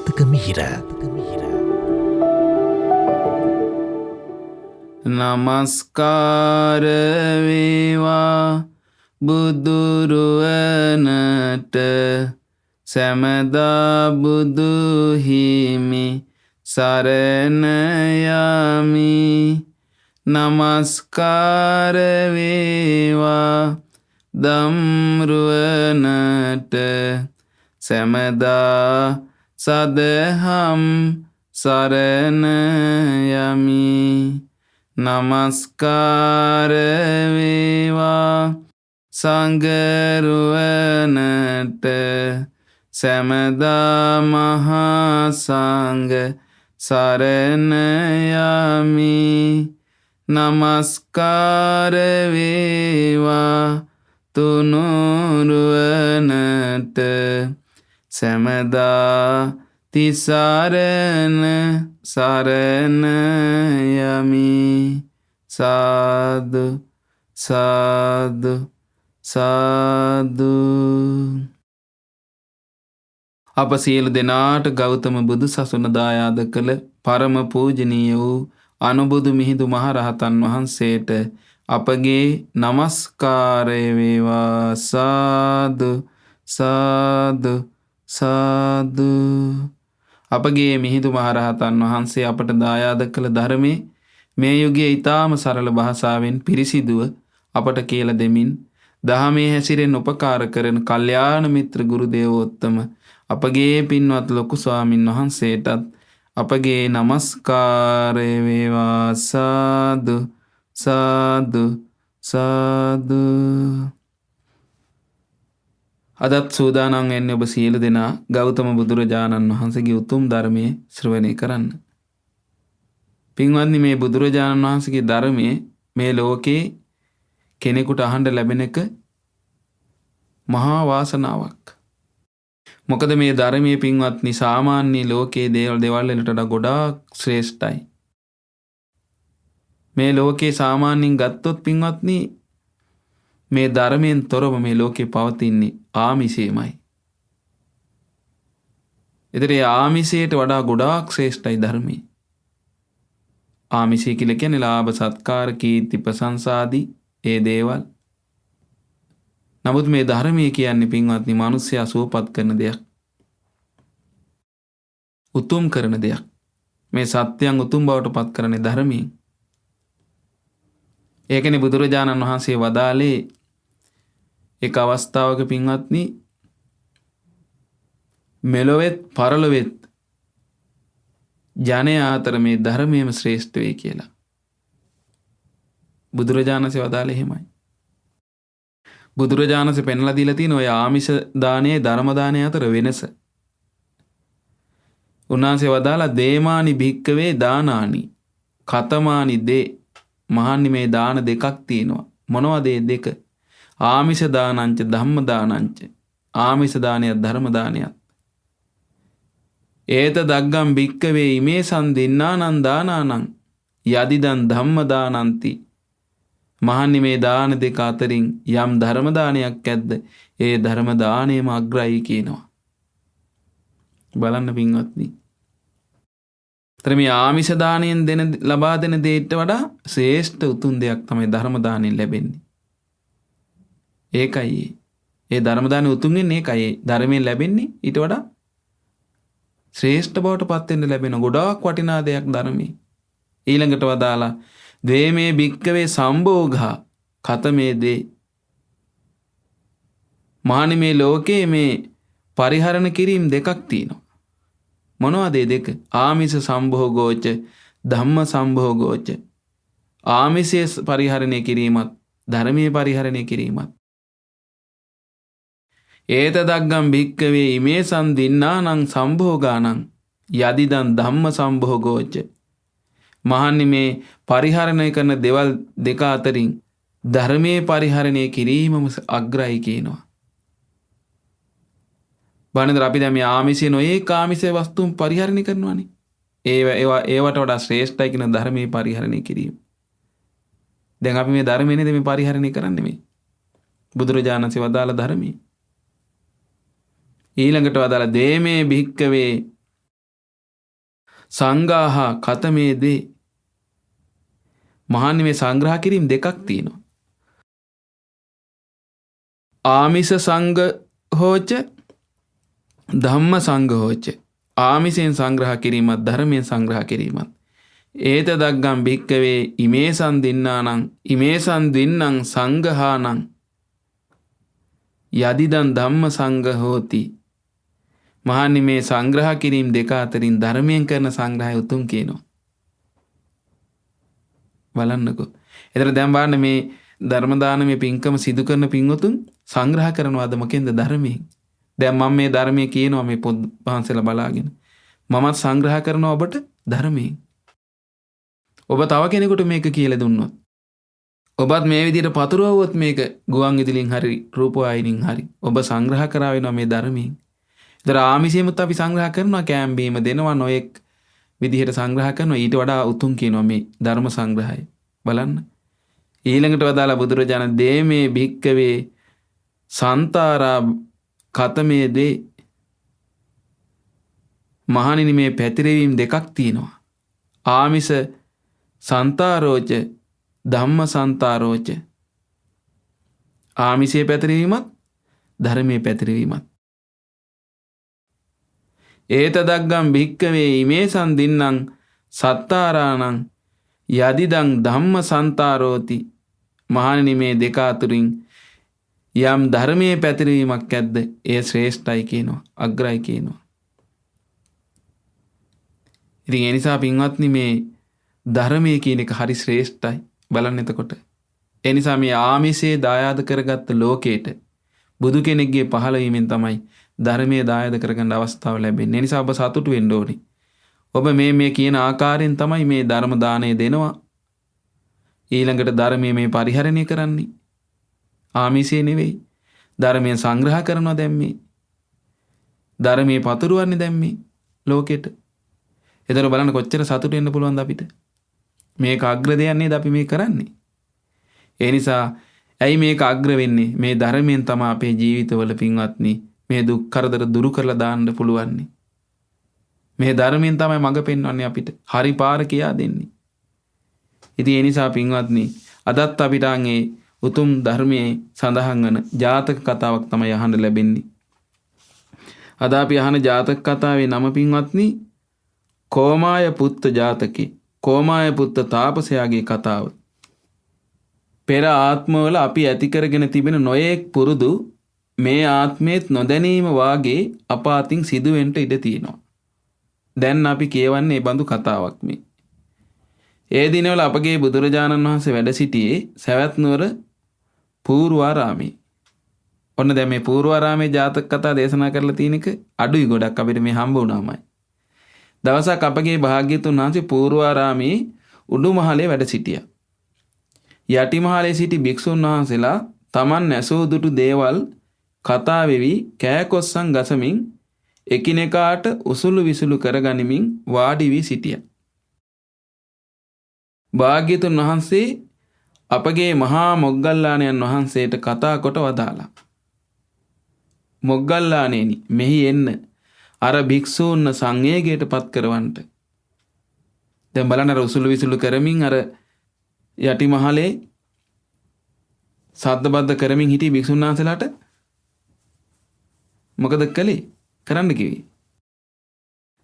ජාතක මිහිර. නමස්කාර වේවා බුදුරුවනට සැමදා බුදු හිමි සරණ යමි. නමස්කාර වේවා දම්රුවනට සැමදා සදහම් සරණ යමි. නමස්කාර වේවා සංඝරුවනට සැමදා මහා සංඝ සරණ යමි. නමස්කාර වේවා තුනුරුවනට සැමදා තිසරණ සරණ යමි. සාදු සාදු සාදු. අප සියලු දෙනාට ගෞතම බුදු සසුන දායාද කළ පරම පූජනීය වූ අනුබුදු මිහිඳු මහරහතන් වහන්සේට අපගේ නමස්කාරය වේවා. සාදු සාදු සාදු. අපගේ මිහිඳු මහරහතන් වහන්සේ අපට දායාද කළ ධර්මයේ මේ යුගයේ ඊටාම සරල භාෂාවෙන් පිරිසිදුව අපට කියලා දෙමින් දහමේ හැසිරෙන් උපකාර කරන කල්යාණ මිත්‍ර ගුරු දේවෝත්තම අපගේ පින්වත් ලොකු ස්වාමින් වහන්සේටත් අපගේ නමස්කාරය වේවා. සාදු සාදු සාදු. අදත් සූදානම් වෙන්නේ ඔබ සියලු දෙනා ගෞතම බුදුරජාණන් වහන්සේගේ උතුම් ධර්මයේ ශ්‍රවණය කරන්න. පින්වත්නි, මේ බුදුරජාණන් වහන්සේගේ ධර්මයේ මේ ලෝකේ කෙනෙකුට අහන්න ලැබෙන එක මහා වාසනාවක්. මොකද මේ ධර්මයේ පින්වත්නි සාමාන්‍ය ලෝකයේ දේවල් වලට වඩා ගොඩාක් ශ්‍රේෂ්ඨයි. මේ ලෝකේ සාමාන්‍යයෙන් ගත්තොත් පින්වත්නි මේ ධර්මයෙන් තොරව මේ ලෝකේ පවතින්නේ ආමිෂයමයි. ඒතර ආමිෂයට වඩා ගොඩාක් ශ්‍රේෂ්ඨයි ධර්මයේ. ආමිෂය කියලා කියන්නේ ලාභ සත්කාර කීර්ති ප්‍රශංසාදී ඒ දේවල්. නමුත් මේ ධර්මයේ කියන්නේ පින්වත්නි මිනිස්සයා සුවපත් කරන දෙයක්. උතුම් කරන දෙයක්. මේ සත්‍යයන් උතුම් බවට පත් කරන්නේ ධර්මයෙන්. ඒකනේ බුදුරජාණන් වහන්සේ වදාළේ එක අවස්ථාවක පින්වත්නි මෙලොවෙත් පරලොවෙත් ජනයා අතර මේ ධර්මයේම ශ්‍රේෂ්ඨ වේ කියලා. බුදුරජාණන්සේ වදාළේ එහෙමයි. බුදුරජාණන්සේ පෙන්ලා දීලා තියෙන ඔය ආමිෂ දානයේ ධර්ම දානයේ අතර වෙනස. උන්වහන්සේ වදාලා දේමානි භික්කවේ දානානි කතමානි දේ. මහන්නි මේ දාන දෙකක් තියෙනවා. මොනවද ඒ දෙක? ආමිෂ දානංච ධම්ම දානංච. ආමිෂ දානයත් ධර්ම දහනයත්. ඒත දග්ගම් භික්කවේ ඉමේ සන්දින්නානං දානානං යදිදන් ධම්ම දානಂತಿ. මහන්නි මේ දාන දෙක අතරින් යම් ධර්ම දානයක් ඇද්ද ඒ ධර්ම දාණයම අග්‍රයි කියනවා. බලන්න පින්වත්නි. මේ ආමිෂ දාණයෙන් ලබා දෙන දෙයට වඩා ශ්‍රේෂ්ඨ උතුම් දෙයක් තමයි ධර්ම දාණයෙන් ලැබෙන්නේ. ඒකයි ඒ ධර්ම දාණය උතුම් වෙන්නේ ඒකයි. ධර්මයෙන් ලැබෙන්නේ ඊට වඩා ශ්‍රේෂ්ඨ බවට පත් වෙන්න ලැබෙන ගොඩාක් වටිනා දෙයක් ධර්මයේ. ඊළඟට වදාලා ද්වේමේ භික්කවේ සම්භෝගා කතමේ දේ. මහණනි මේ ලෝකයේ මේ පරිහරණ කිරීම දෙකක් තියෙනවා. මොනවද ඒ දෙක? ආමිෂ සම්භෝගෝච ධම්ම සම්භෝගෝච. ආමිෂය පරිහරණය කිරීමත් ධර්මයේ පරිහරණය කිරීමත්. ඒත දග්ගම් භික්කවේ ඉමේ සන්දින්නානං සම්භෝගානං යදිදන් ධම්ම සම්භෝගෝච. මහන්නි මේ පරිහරණය කරන දේවල් දෙක අතරින් ධර්මයේ පරිහරණය කිරීමම අග්‍රයි කියනවා. බණේදර අපි දැන් මේ ආමිෂය නොඒක ආමිෂ වස්තුන් පරිහරණය කරනවානේ. ඒවට වඩා ශ්‍රේෂ්ඨයි කියන ධර්මයේ පරිහරණය කිරීම. දැන් අපි මේ ධර්මයේ නේද මේ පරිහරණය කරන්නේ මේ. බුදුරජාණන් වහන්සේ වදාළ ධර්මයේ. ඊළඟට වදාළ දේමේ භික්කවේ සංඝාහා කතමේ දේ. මහන්නේ මේ සංග්‍රහ කිරීම දෙකක් තියෙනවා. ආමිස සංඝහෝච ධම්ම සංඝහෝච. ආමිසෙන් සංග්‍රහ කිරීමත් ධර්මයෙන් සංග්‍රහ කිරීමත්. ඒත දග්ගම් භික්කවේ ඉමේසන් දින්නානං ඉමේසන් දින්නං සංඝහානං යදිදන් ධම්ම සංඝහෝති. මහන්නේ මේ සංග්‍රහ කිරීම දෙක අතරින් ධර්මයෙන් කරන සංග්‍රහය උතුම් කියනවා. බලන්නකෝ. එතන දැන් බලන්න මේ ධර්ම දානමේ පින්කම සිදු කරන පින්වතුන් සංග්‍රහ කරනවාද මොකෙන්ද? ධර්මයෙන්. දැන් මම මේ ධර්මයේ කියනවා මේ පොත් වහන්සේලා බලාගෙන. මමත් සංග්‍රහ කරනවා ඔබට ධර්මයෙන්. ඔබ තව කෙනෙකුට මේක කියලා දුන්නොත් ඔබත් මේ විදිහට පතුරවුවොත් මේක ගුවන් විදුලියෙන් හරි රූපවාහිනියෙන් හරි ඔබ සංග්‍රහ කරා වෙනවා මේ ධර්මයෙන්. ඒතර ආමිෂෙමුත් අපි සංග්‍රහ කරනවා, කෑම් බීම දෙනවා, නොඑක් විදිහට සංග්‍රහ කරනවා. ඊට වඩා උතුම් කියනවා මේ ධර්ම සංග්‍රහය. බලන්න. ඊළඟට වදාලා බුදුරජාණන් දේමේ භික්කවේ සන්තාරා කතමේ දේ. මහණෙනි මේ පැතිරවීම් දෙකක් තියෙනවා. ආමිස සන්තාරෝච ධම්ම සන්තාරෝච. ආමිෂයේ පැතිරවීමත් ධර්මයේ පැතිරවීමත්. ඒත දග්ගම් භික්කවේ ඉමේසන් දින්නං සත්තාරාණං යදිදං ධම්ම සන්තාරෝති. මහණෙනි මේ දෙක අතුරින් යම් ධර්මයේ පැතිරවීමක් ඇද්ද එය ශ්‍රේෂ්ඨයි කියනවා, අග්‍රයි කියනවා. ඉතින් ඒ නිසා පින්වත්නි මේ ධර්මයේ කියන එක හරි ශ්‍රේෂ්ඨයි. බලන්න එතකොට. ඒ නිසා මේ ආමිෂයේ දායාද කරගත්ත ලෝකේට බුදු කෙනෙක්ගේ පහළ වීමෙන් තමයි ධර්මයේ දායාද කරගන්න අවස්ථාව ලැබෙන්නේ. ඒ නිසා ඔබ සතුටු වෙන්න ඕනේ. ඔබ මේ කියන ආකාරයෙන් තමයි මේ ධර්ම දාණය දෙනවා. ඊළඟට ධර්මයේ මේ පරිහරණය කරන්නේ. ආමිෂයේ නෙවෙයි. ධර්මයෙන් සංග්‍රහ කරනවා දැන් මේ. ධර්මයේ පතුරවන්නේ දැන් මේ ලෝකෙට. එතන බලන්න කොච්චර සතුටු වෙන්න පුළුවන්ද අපිට. මේක අග්‍ර දෙයක් නේද අපි මේ කරන්නේ. ඒ නිසා ඇයි මේක අග්‍ර වෙන්නේ? මේ ධර්මයෙන් තමයි අපේ ජීවිතවල පින්වත්නි මේ දුක් කරදර දුරු කරලා දාන්න පුළුවන්. මේ ධර්මයෙන් තමයි මඟ පෙන්වන්නේ අපිට. හරි පාර කියා දෙන්නේ. ඉතින් ඒ නිසා පින්වත්නි අදත් අපිට මේ උතුම් ධර්මයේ සඳහන් වන ජාතක කතාවක් තමයි අහන්න ලැබෙන්නේ. අද අපි අහන ජාතක කතාවේ නම පින්වත්නි කෝමාය පුත්ත ජාතකේ. කෝමාය පුත්ත තාපසයාගේ කතාව. පෙර ආත්මවල අපි ඇති කරගෙන තිබෙන නොයෙක් පුරුදු මේ ආත්මෙත් නොදැනීම වාගේ අප අතින් සිදුවෙන්න ඉඩ තියෙනවා. දැන් අපි කියවන්නේ මේ බඳු කතාවක් මේ. ඒ දිනවල අපගේ බුදුරජාණන් වහන්සේ වැඩ සිටියේ සවැත් නුවර පූර්වාරාමේ. ඔන්න දැන් මේ පූර්වාරාමේ ජාතක කතා දේශනා කරලා තියෙන එක අඩුයි ගොඩක් අපිට මේ හම්බ වුණාමයි. දවසක් අපගේ භාග්‍යතුන් වහන්සේ පූර්වාරාමේ උඩුමහලේ වැඩ සිටියා. යටිමහලේ සිටි භික්ෂුන් වහන්සේලා Taman ඇසූ දුටු දේවල් කතා වෙවි කෑකොස්සන් ගසමින් එකිනෙකාට උසුළු විසුළු කරගනිමින් වාඩි වී සිටියා. භාග්‍යතුන් වහන්සේ අපගේ මහා මොග්ගල්ලාණන් වහන්සේට කතා කොට වදාලා. මොග්ගල්ලාණෙනි මෙහි එන්න අර භික්ෂූන් සංවේගයට පත් කරවන්නට. දැන් බලන්න අර උසුළු විසුළු කරමින් අර යටිමහලේ සද්දබද්ද කරමින් හිටි භික්ෂුන් වහන්සේලාට මොකද කළේ? කරන්න කිව්වේ.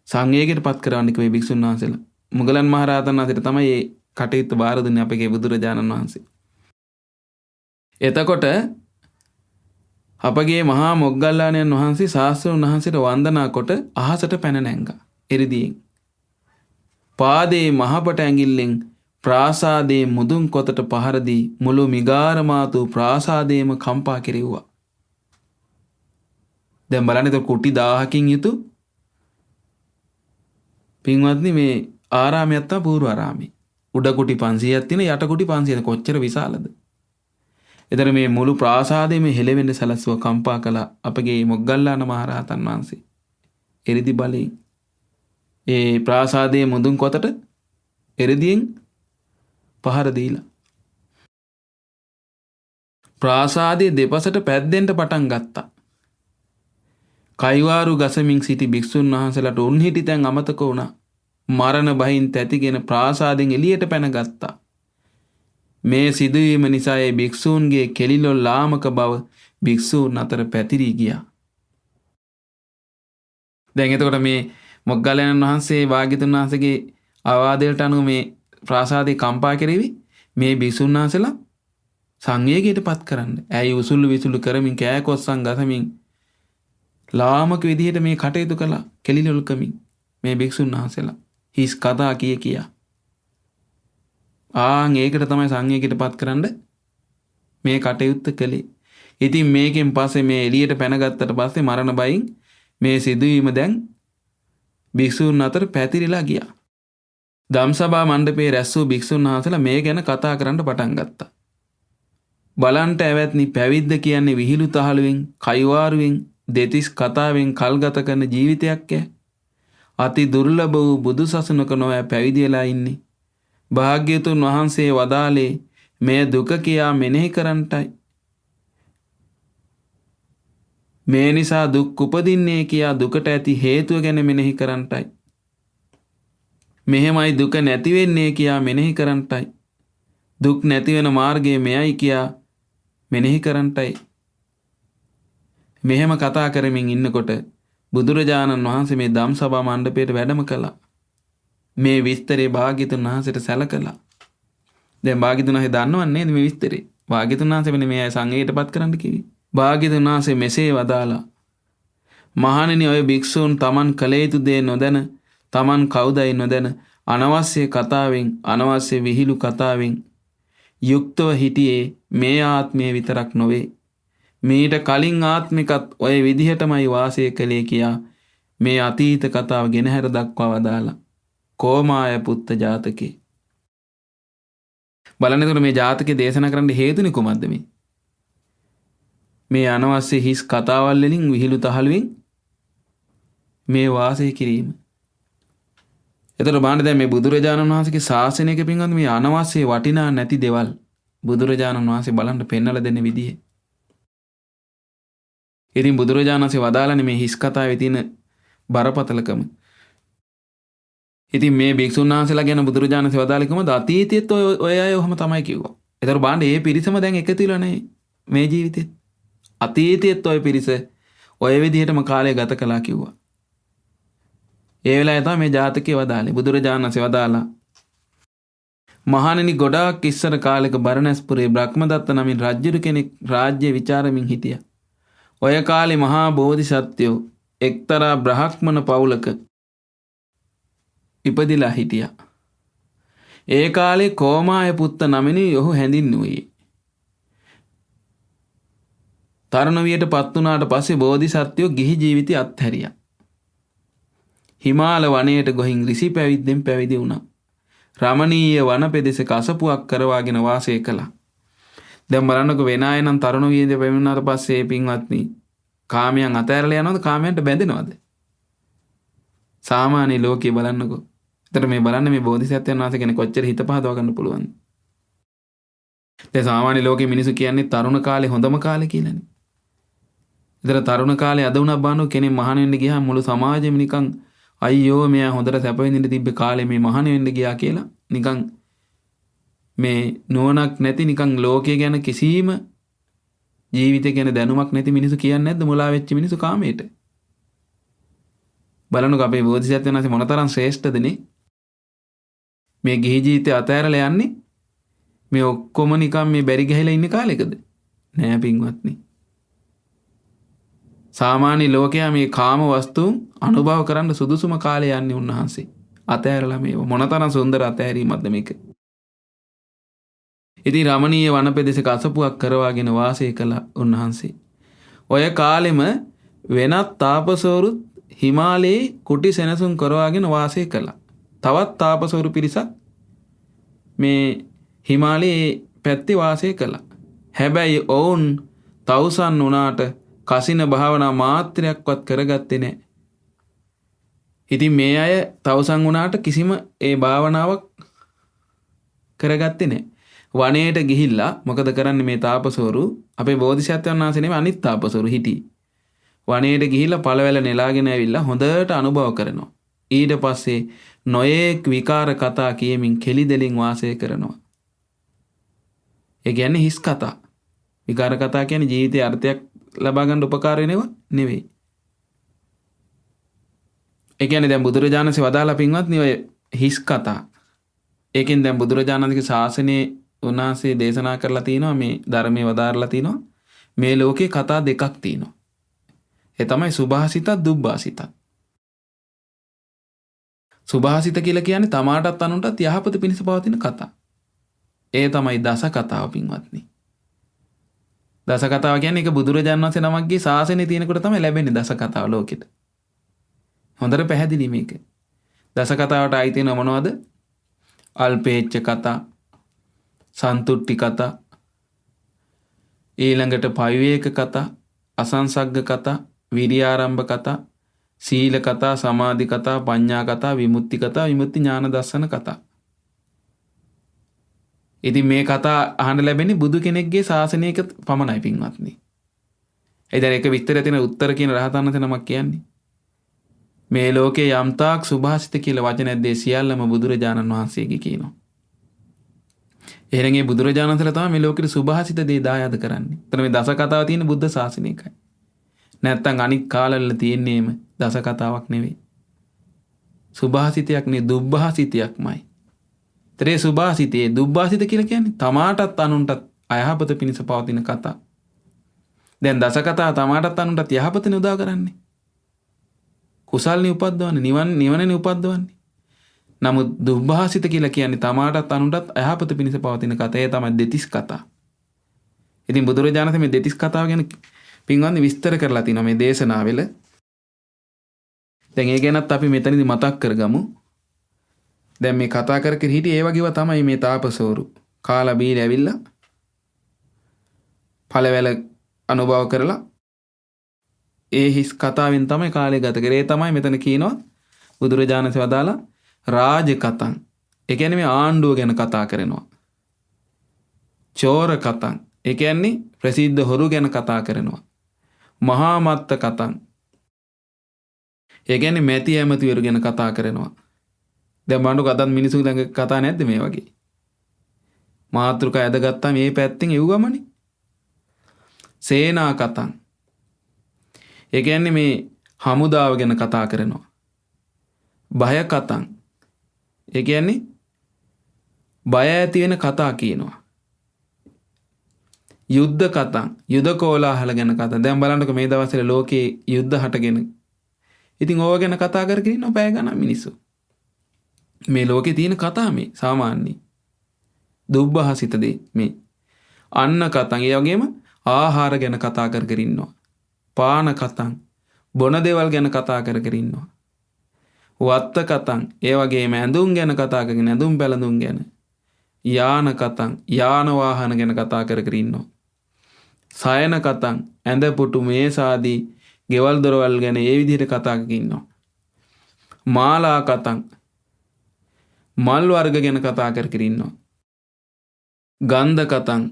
සංවේගයට පත් කරවන්න කිව්වේ භික්ෂුන් වහන්සේලා. මුගලන් මහ රහතන් වහන්සේට තමයි මේ කටයුත්ත බාර දුන්නේ අපගේ බුදුරජාණන් වහන්සේ. එතකොට අපගේ මහා මොග්ගල්ලාණන් වහන්සේ ශාස්ත්‍රඥ වහන්සේට වන්දනා කොට අහසට පැන නැංගා. එරිදියෙන්. පාදේ මහපට ඇඟිල්ලෙන් ප්‍රාසාදයේ මුදුන් කොතට පහර දී මුළු මිගාරමාතු ප්‍රාසාදයේම කම්පා කෙරෙව්වා. දැන් බලන්න ඒක කුටි 1000කින් යුතු පින්වත්නි මේ ආරාමයක් තමයි පූර්වාරාමේ. උඩ කුටි 500ක් තියෙන යට කුටි 500ක් කොච්චර විශාලද? එතන මේ මුළු ප්‍රාසාදයේම හෙළවෙන්න සැලසුව කම්පා කළ අපගේ මොග්ගල්ලාන මහරහතන් වහන්සේ එරිදි බලයෙන් ඒ ප්‍රාසාදයේ මුදුන් කොතට එරිදියෙන් පහර දීලා ප්‍රාසාදයේ දෙපසට පැද්දෙන්න පටන් ගත්තා. කයිවාරු ගසමින් සිටි භික්ෂුන් වහන්සේලාට උන් හිටි තැන් අමතක වුණා. මරණ බහින් තැතිගෙන ප්‍රාසාදෙන් එළියට පැනගත්තා. මේ සිදුවීම නිසා ඒ භික්ෂූන්ගේ කෙලිලොල් ලාමක බව භික්ෂූන් අතර පැතිරී ගියා. දැන් එතකොට මේ මොග්ගල්ලානන් වහන්සේ භාග්‍යවතුන් වහන්සේගේ අවවාදයට අනුව මේ ප්‍රාසාදේ කම්පා කෙරෙවි මේ භික්ෂුන් වහන්සේලා සංවේගයට පත් කරන්න. ඇයි උසුළු විසුළු කරමින් කෑකොස්සන් ගසමින් ලාමක විදිහට මේ කටයුතු කළා කෙලිලොල් කමින් මේ භික්ෂුන් වහන්සේලා හිස් කතා කියා. ඒකට තමයි සංවේගයට පත් කරන්න මේ කටයුත්ත කළේ. ඉතින් මේකෙන් පස්සේ මේ එළියට පැනගත්තට පස්සේ මරණ බයින් මේ සිදුවීම දැන් භික්ෂුන් අතර පැතිරිලා ගියා. ධම්සභා මණ්ඩපයේ රැස් වූ භික්ෂුන් වහන්සේලා මේ ගැන කතා කරන්න පටන් ගත්තා. බලන්ට ඇවැත්නි පැවිද්ද කියන්නේ විහිළු තහලුවෙන්, කයිවාරුවෙන්, දෙතිස් කතාවෙන් කල්ගත කරන ජීවිතයක් ඈ. අති දුර්ලභ වූ බුදු සසුනක නොවැ පැවිදි වෙලා ඉන්නේ. භාග්‍යවතුන් වහන්සේ වදාළේ මේ දුක කියා මෙනෙහි කරන්ටයි. මේ නිසා දුක් උපදින්නේ කියා දුකට ඇති හේතුව ගැන මෙනෙහි කරන්ටයි. මෙහෙමයි දුක නැති වෙන්නේ කියා මෙනෙහි කරන්ටයි. දුක් නැති වෙන මාර්ගය මෙයයි කියා මෙනෙහි කරන්ටයි. මෙහෙම කතා කරමින් ඉන්නකොට බුදුරජාණන් වහන්සේ මේ ධම්සභා මණ්ඩපයට වැඩම කළා. මේ විස්තරේ භාග්‍යවතුන් වහන්සේට සැලකලා. දැන් භාග්‍යවතුන් වහන්සේ දන්නවන්නේ නේද මේ විස්තරේ? භාග්‍යවතුන් වහන්සේ වෙන්නේ මේ අය සංඝයටපත් කරන්න කිව්වේ. භාග්‍යවතුන් වහන්සේ මෙසේ වදාලා. මහණෙනි ඔය භික්ෂූන් තමන් කළ යුතු දේ නොදැන, තමන් කවුදයි නොදැන අනවශ්‍ය කතාවෙන්, අනවශ්‍ය විහිළු කතාවෙන් යුක්තව හිටියේ මේ ආත්මය විතරක් නොවේ. මීට කලින් ආත්මිකත් ඔය විදිහටමයි වාසය කළේ කියා මේ අතීත කතාව ගෙනහැර දක්වා වදාලා. කෝමාය පුත්ත ජාතකේ. බලන්න එතකොට මේ ජාතකේ දේශනා කරන්න හේතුනේ කොහොමද මේ? මේ අනවශ්‍ය හිස් කතාවල් වලින් විහිළු තහලුවෙන් මේ වාසය කිරීම. එතකොට බලන්න දැන් මේ බුදුරජාණන් වහන්සේගේ ශාසනයක පින්වත් මේ අනවශ්‍ය වටිනා නැති දේවල් බුදුරජාණන් වහන්සේ බලන්න පෙන්වලා දෙන විදිය. ඉතින් බුදුරජාණන් වහන්සේ වදාළනේ මේ හිස් කතාවේ තියෙන බරපතලකම. ඉතින් මේ භික්ෂුන් වහන්සේලා ගැන බුදුරජාණන් වහන්සේ වදාළේ කොහොමද? අතීතයේත් ඔය අය ඔහම තමයි කිව්වා. ඒතර බලන්න මේ පිරිසම දැන් එකතු වෙලා නැහැ මේ ජීවිතේත්. අතීතයේත් ඔය පිරිස ඔය විදිහටම කාලය ගත කළා කිව්වා. ඒ වෙලාවේ තමයි මේ ජාතකයේ වදාළේ. බුදුරජාණන් වහන්සේ වදාලා මහණෙනි ගොඩාක් ඉස්සර කාලෙක බරණැස්පුරේ බ්‍රහ්මදත්ත නමින් රජුරු කෙනෙක් රාජ්‍ය විචාරමින් හිටියා. ඔය කාලේ මහා බෝධිසත්වයෝ එක්තරා බ්‍රහ්මණ පවුලක ඉපදිලා හිටියා. ඒ කාලේ කෝමාය පුත්ත නමිනි ඔහු හැඳින්වුවේ. තරුණ වියට පත් වුණාට පස්සේ බෝධිසත්වයෝ ගිහි ජීවිතය අත්හැරියා. හිමාල වනයේට ගොහින් ඍෂි පැවිද්දෙන් පැවිදි වුණා. රමණීය වන පෙදෙසක අසපුවක් කරවාගෙන වාසය කළා. දැන් බලන්නකො වෙන අය නම් තරුණ වියේදී පැමිණුණාට පස්සේ පින්වත්නි කාමයන් අතහැරලා යනවද? කාමයන්ට බැඳෙනවද? සාමාන්‍ය ලෝකේ බලන්නකො. ඒතර මේ බලන්න මේ බෝධිසත්වයන් වහන්සේ කෙනෙක් කොච්චර හිත පහදවා ගන්න පුළුවන්ද? දැන් සාමාන්‍ය ලෝකේ මිනිස්සු කියන්නේ තරුණ කාලේ හොඳම කාලේ කියලානේ. ඒතර තරුණ කාලේ අද වුණා බානෝ කෙනෙක් මහාන වෙන්න ගියාම මුළු සමාජෙම නිකන් අයියෝ මෙයා හොඳට සැප විඳින්න තිබ්බ කාලේ මේ මහාන වෙන්න ගියා කියලා නිකන් මේ නුවණක් නැති නිකන් ලෝකය ගැන කිසිම ජීවිතය ගැන දැනුමක් නැති මිනිස්සු කියන්නේ නැද්ද මුලා වෙච්ච මිනිස්සු කාමයට? බලන්නකො අපේ බෝධිසත්වයන් වහන්සේ මොනතරම් ශ්‍රේෂ්ඨදනේ. මේ ගිහි ජීවිතය අතහැරලා යන්නේ මේ ඔක්කොම නිකන් මේ බැරි ගහලා ඉන්න කාලෙකද? නෑ පින්වත්නි. සාමාන්‍ය ලෝකයා මේ කාම වස්තුන් අනුභව කරන්න සුදුසුම කාලේ යන්නේ උන්වහන්සේ. අතහැරලා මේ මොනතරම් සුන්දර අතහැරීමක්ද මේක. ඉතින් රමණීය වනපෙදෙසක අසපුවක් කරවාගෙන වාසය කළ උන්වහන්සේ. ඔය කාලෙම වෙනත් තාපසවරුත් හිමාලයේ කුටි සෙනසුන් කරවාගෙන වාසය කළා. තවත් තාපසවරු පිරිසක් මේ හිමාලයේ පැත්තේ වාසය කළා. හැබැයි ඔවුන් තවුසන් වුණාට කසින භාවනා මාත්‍රයක්වත් කරගත්තේ නැහැ. ඉතින් මේ අය තවුසන් වුණාට කිසිම ඒ භාවනාවක් කරගත්තේ නැහැ. වනයේට ගිහිල්ලා මොකද කරන්නේ මේ තාපසවරු? අපේ බෝධිසත්වයන් වහන්සේ නෙමෙයි අනිත් තාපසවරු හිටියේ. වනයේට ගිහිල්ලා පළවැල නෙලාගෙන ඇවිල්ලා හොඳට අනුභව කරනවා. ඊට පස්සේ නොයෙක් විකාර කතා කියමින් කෙලිදෙලින් වාසය කරනවා. ඒ කියන්නේ හිස් කතා. විකාර කතා කියන්නේ ජීවිතයේ අර්ථයක් ලබා ගන්න උපකාර වෙනව නෙවෙයි. ඒ කියන්නේ දැන් බුදුරජාණන් වහන්සේ වදාලා පින්වත්නි ඔය හිස් කතා. ඒකෙන් දැන් බුදුරජාණන්ගේ ශාසනයේ උන්වහන්සේ දේශනා කරලා තිනවා මේ ධර්මයේ වදාරලා තිනවා මේ ලෝකේ කතා දෙකක් තියෙනවා. ඒ තමයි සුභාසිතත් දුබ්බාසිතත්. සුභාසිත කියලා කියන්නේ තමාටත් අනුන්ටත් යහපත පිණිස පවතින කතා. ඒ තමයි දස කතාව පින්වත්නි. දස කතාව කියන්නේ ඒක බුදුරජාණන් වහන්සේ නමක්ගේ ශාසනයේ තියෙනකොට තමයි ලැබෙන්නේ දස කතාව ලෝකෙට. හොඳට පැහැදිලි මේක. දස කතාවට ආයි තියෙන මොනවද? අල්පේච්ඡ කතා, සන්තුට්ටි කතා, ඊළඟට පවිවේක කතා, අසංසග්ග කතා, විරියාරම්භ කතා, සීල කතා, සමාධි කතා, පඤ්ඤා කතා, විමුක්ති කතා, විමුක්ති ඥාන දර්ශන කතා. ඉතින් මේ කතා අහන්න ලැබෙන්නේ බුදු කෙනෙක්ගේ ශාසනයක පමණයි පින්වත්නි. ඒ දැන් එක විස්තර තියෙන උත්තර කියන රහතන් වහන්සේ නමක් කියන්නේ මේ ලෝකේ යම්තාක් සුභාසිත කියලා වචනයක් දේ සියල්ලම බුදුරජාණන් වහන්සේගේ කියනවා. එහෙනම් මේ බුදුරජාණන් වහන්සේලා තමයි මේ ලෝකෙට සුභාසිත දේ දායාද කරන්නේ. එතන මේ දස කතාව තියෙන බුද්ධ ශාසනයකයි. නැත්තම් අනිත් කාලවල තියෙන්නේම දස කතාවක් නෙවෙයි. සුභාසිතයක් නේ දුබ්බාසිතයක්මයි. ත්‍රේ සුභාසිතේ දුබ්බාසිත කියලා කියන්නේ තමාටත් අනුන්ටත් අයහපත පිණිස පවතින කතා. දැන් දස කතා තමාටත් අනුන්ටත් යහපතනේ උදා කරන්නේ. කුසල්නේ උපද්දවන්නේ නිවනනේ උපද්දවන්නේ. නමුත් දුබ්බාසිත කියලා කියන්නේ තමාටත් අනුන්ටත් අයහපත පිණිස පවතින කතා. ඒ තමයි දෙතිස් කතා. ඉතින් බුදුරජාණන් වහන්සේ මේ දෙතිස් කතාව ගැන පින්වත්නි විස්තර කරලා තිනවා මේ දේශනාවෙල. දැන් ඒ ගැනත් අපි මෙතනදී මතක් කරගමු. දැන් මේ කතා කර කර හිටියේ ඒ වගේව තමයි මේ තාපසවරු. කාලා බීලා ඇවිල්ලා ඵලවැල අනුභව කරලා ඒ හිස් කතාවෙන් තමයි කාලය ගත කරේ. ඒ තමයි මෙතන කියනවා බුදුරජාණන් වහන්සේ වදාලා රාජ කතං. ඒ කියන්නේ මේ ආණ්ඩුව ගැන කතා කරනවා. චෝර කතං. ඒ කියන්නේ ප්‍රසිද්ධ හොරු ගැන කතා කරනවා. මහා මත්ත කතං. ඒ කියන්නේ මැති ඇමතිවරු ගැන කතා කරනවා. දැන් බණ්ඩු කතාත් මිනිසු ළඟ කතා නැද්ද මේ වගේ? මාත්‍රිකා ඇදගත්තා මේ පැත්තෙන් එව් ගමනේ. සේනා කතං. ඒ කියන්නේ මේ හමුදාව ගැන කතා කරනවා. බය කතං. ඒ කියන්නේ බය ඇති වෙන කතා කියනවා. යුද්ධ කතං. යුද කෝලාහල ගැන කතා. දැන් බලන්නකො මේ දවස්වල ලෝකේ යුද්ධ හටගෙන. ඉතින් ඕව ගැන කතා කරගෙන ඉන්න බය ගන්න මිනිස්සු. මේ ලෝකේ තියෙන කතා මේ සාමාන්‍ය දුබ්බහසිත දේ මේ අන්න කතං. ඒ වගේම ආහාර ගැන කතා කර කර ඉන්නවා. පාන කතං. බොන දේවල් ගැන කතා කර කර ඉන්නවා. වත්ත කතං. ඒ වගේම ඇඳුම් ගැන කතා කරගෙන ඇඳුම් පැළඳුම් ගැන. යාන කතං. යාන වාහන ගැන කතා කර කර ඉන්නවා. සයන කතං. ඇඳ පුටු මේස ආදී ගෙවල් දොරවල් ගැන ඒ විදිහට කතා කරගෙන ඉන්නවා. මාලා කතං. මල් වර්ග ගැන කතා කර කර ඉන්නවා. ගන්ධ කතං.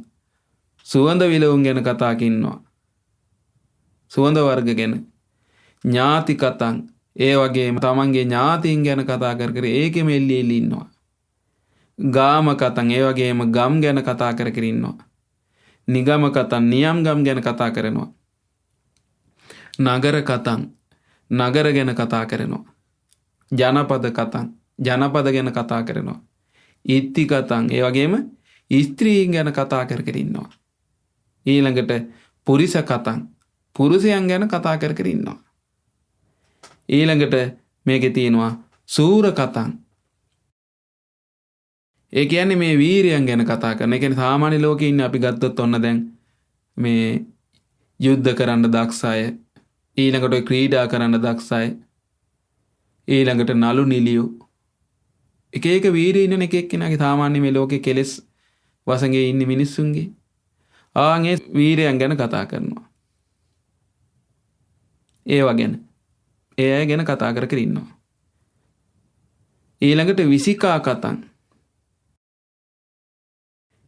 සුවඳ විලවුන් ගැන කතා කරනවා. සුවඳ වර්ග ගැන. ඥාති කතං. ඒ වගේම තමන්ගේ ඥාතීන් ගැන කතා කර කර ඒකෙම එල්ලි එල්ලි ඉන්නවා. ගාම කතං. ඒ වගේම ගම් ගැන කතා කර කර ඉන්නවා. නිගම කතං. නියම් ගම් ගැන කතා කරනවා. නගර කතං. නගර ගැන කතා කරනවා. ජනපද කතං. ජනපද ගැන කතා කරනවා. ඉත්ති කතං. ඒ වගේම ස්ත්‍රීන් ගැන කතා කර කර ඉන්නවා. ඊළඟට පුරිස කතං. පුරුෂයන් ගැන කතා කර කර ඉන්නවා. ඊළඟට මේකේ තියෙනවා සූර කතං. ඒ කියන්නේ මේ වීරයන් ගැන කතා කරන. ඒ කියන්නේ සාමාන්‍ය ලෝකේ ඉන්න අපි ගත්තොත් ඔන්න දැන් මේ යුද්ධ කරන්න දක්ෂ අය, ඊළඟට ක්‍රීඩා කරන්න දක්ෂ අය, ඊළඟට නලු නිලියෝ, එක එක වීරයෝ ඉන්න එක එක්කෙනාගේ සාමාන්‍ය මේ ලෝකේ කෙලෙස් වසඟේ ඉන්න මිනිස්සුන්ගේ ආන්ගේ වීරයන් ගැන කතා කරනවා. ඒව ගැන ඒ අය ගැන කතා කර කර ඉන්නවා. ඊළඟට විසිකා කතං.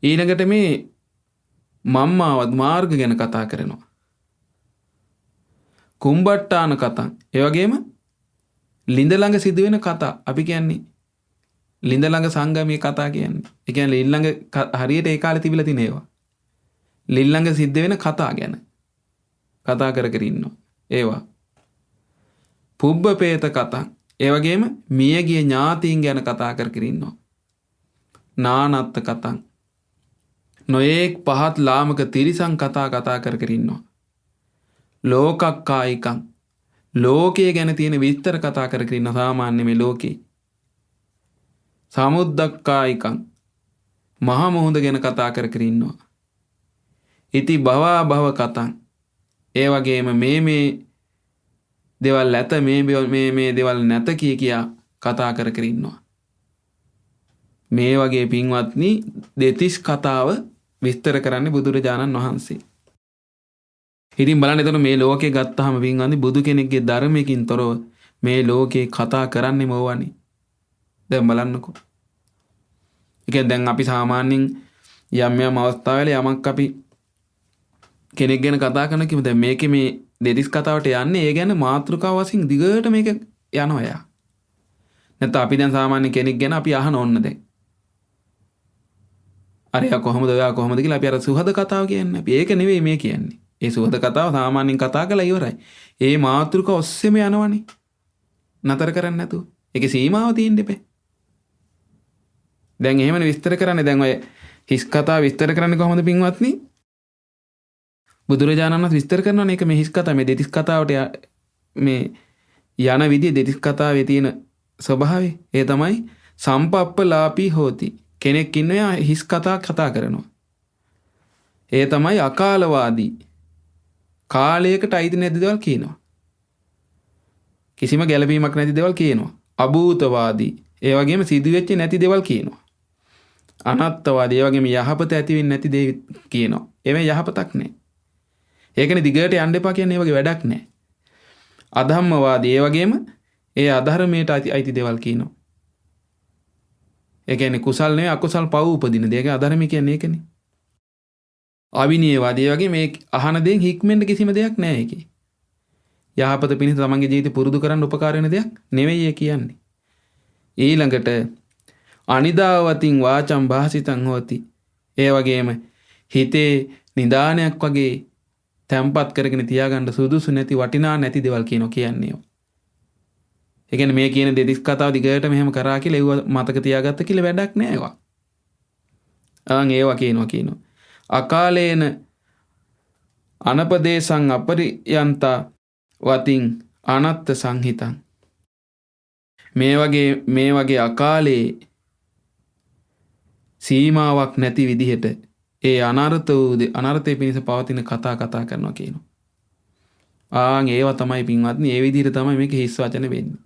ඊළඟට මේ මම්මාවත් මාර්ග ගැන කතා කරනවා. කුම්බට්ටාන කතං. ඒ වගේම ලිඳ ළඟ සිදුවෙන කතා. අපි කියන්නේ ලිඳ ළඟ සංගමයේ කතා කියන්නේ. ඒ කියන්නේ ලිල් ළඟ හරියට ඒ කාලේ තිබිලා තියෙන ඒවා. ලිල් ළඟ සිද්ධ වෙන කතා ගැන කතා කර කර ඉන්නවා. ඒවා. පුබ්බපේත කතා. ඒ වගේම මියගිය ඥාතීන් ගැන කතා කර කර ඉන්නවා. නානත්ත කතා. නොයේක් පහත් ලාමක තිරිසන් කතා කර කර ඉන්නවා. ලෝකක්කායිකං. ලෝකයේ ගැන තියෙන විස්තර කතා කර කර ඉන්න සාමාන්‍ය මේ ලෝකේ. සමුද්දක්කායිකං. මහා මොහොඳ ගැන කතා කර කර ඉන්නවා. ඉති භවා භව කතං. ඒ වගේම මේ දේවල් නැත මේ දේවල් නැත කියා කතා කර කර ඉන්නවා. මේ වගේ පින්වත්නි දෙතිස් කතාව විස්තර කරන්නේ බුදුරජාණන් වහන්සේ. ඉතින් බලන්න එතකොට මේ ලෝකේ ගත්තාම පින්වත්නි බුදු කෙනෙක්ගේ ධර්මයකින් තොරව මේ ලෝකේ කතා කරන්නේ මොවන්නේ. දැන් බලන්නකෝ. ඒ කියන්නේ දැන් අපි සාමාන්‍යයෙන් යම් අවස්ථාවල යමක් අපි කෙනෙක් ගැන කතා කරන කිව්ව දැන් මේකේ මේ දෙතිස් කතාවට යන්නේ ඒ ගැන මාතෘකාව වශයෙන් දිගට මේක යනවා යා. නැත්නම් අපි දැන් සාමාන්‍ය කෙනෙක් ගැන අපි අහන ඕන්න දැන්. අරයා කොහොමද ඔයා කොහොමද කියලා අපි අර සුහද කතාව කියන්නේ. අපි ඒක නෙවෙයි මේ කියන්නේ. ඒ සුහද කතාව සාමාන්‍යයෙන් කතා කරලා ඉවරයි. ඒ මාතෘකාව ඔස්සේම යනවනේ. නතර කරන්නේ නැතුව. ඒකේ සීමාව තියෙන්න එපේ. දැන් එහෙමනේ විස්තර කරන්නේ. දැන් ඔය හිස් කතාව විස්තර කරන්නේ කොහොමද පින්වත්නි? බුදුරජාණන් වහන්සේ විස්තර කරනවානේ ඒක මේ හිස් කතාව මේ දෙතිස් කතාවට මේ යන විදිය දෙතිස් කතාවේ තියෙන ස්වභාවය. ඒ තමයි සම්පප්පලාපී හෝති. කෙනෙක් ඉන්නවා හිස් කතා කරනවා. ඒ තමයි අකාලවාදී. කාලයකට අයිති නැති දේවල් කියනවා. කිසිම ගැළපීමක් නැති දේවල් කියනවා. අභූතවාදී. ඒ වගේම සිදුවෙච්ච නැති දේවල් කියනවා. අනත්තවාදී. ඒ වගේම යහපත ඇති වෙන්නේ නැති දේ කියනවා. ඒවෙන් යහපතක් නැහැ. ඒකනේ දිගට යන්න එපා කියන්නේ ඒ වගේ වැඩක් නැහැ. අධම්මවාදී. ඒ වගේම ඒ අධර්මයට අයිති දේවල් කියනවා. ඒ කියන්නේ කුසල් නෙවෙයි අකුසල් පව උපදින දේ. ඒක අධර්ම කියන්නේ ඒකනේ. අවිනයවාදී. ඒ වගේ මේ අහන දේෙන් හික්මෙන්න කිසිම දෙයක් නැහැ ඒකේ. යහපත පිණිස තමන්ගේ ජීවිතේ පුරුදු කරන්න උපකාර වෙන දෙයක් නෙවෙයි ඒ කියන්නේ. ඊළඟට අනිදාවතින් වාචම් භාසිතං හෝති. ඒ වගේම හිතේ නිදානයක් වගේ තැම්පත් කරගෙන තියාගන්න සුදුසු නැති වටිනා නැති දේවල් කියනවා කියන්නේ. ඒ කියන්නේ මේ කියන දෙතිස් කතාව දිගට මෙහෙම කරා කියලා ඒව මතක තියාගත්ත කියලා වැඩක් නෑ ඒවා. ඒවා කියනවා. අකාලේන අනපදේසං අපරියන්තා වතින් අනත්ත සංහිතං. මේ වගේ අකාලේ සීමාවක් නැති විදිහට ඒ අනර්ථය පිණිස පවතින කතා කරනවා කියනවා. ඒවා තමයි පින්වත්නි ඒ විදිහට තමයි මේක හිස් වචන වෙන්නේ.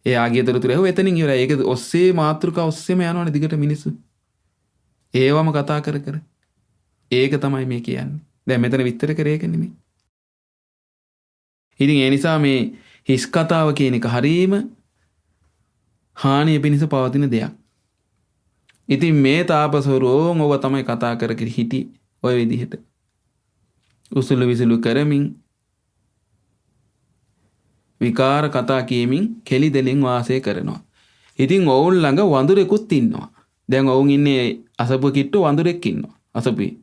ඒ ආගිය තොරතුරු එතනින් ඉවරයි. ඒක ඔස්සේ මාතෘකාව ඔස්සේම යනවනේ දිගට මිනිස්සු. ඒවම කතා කර. ඒක තමයි මේ කියන්නේ. දැන් මෙතන විස්තර කරේ ඒක නෙමෙයි. ඉතින් ඒ නිසා මේ හිස් කතාව කියන එක හරීම හානිය පිණිස පවතින දෙයක්. ඉතින් මේ තාපසවරුන් ඔව තමයි කතා කර හිටි ඔය විදිහට. උසුළු විසුළු කරමින් විකාර කතා කියමින් කෙලි දෙලින් වාසය කරනවා. ඉතින් ඔවුන් ළඟ වඳුරෙකුත් ඉන්නවා. දැන් ඔවුන් ඉන්නේ අසපුව කිට්ටු වඳුරෙක් ඉන්නවා. අසපුවේ.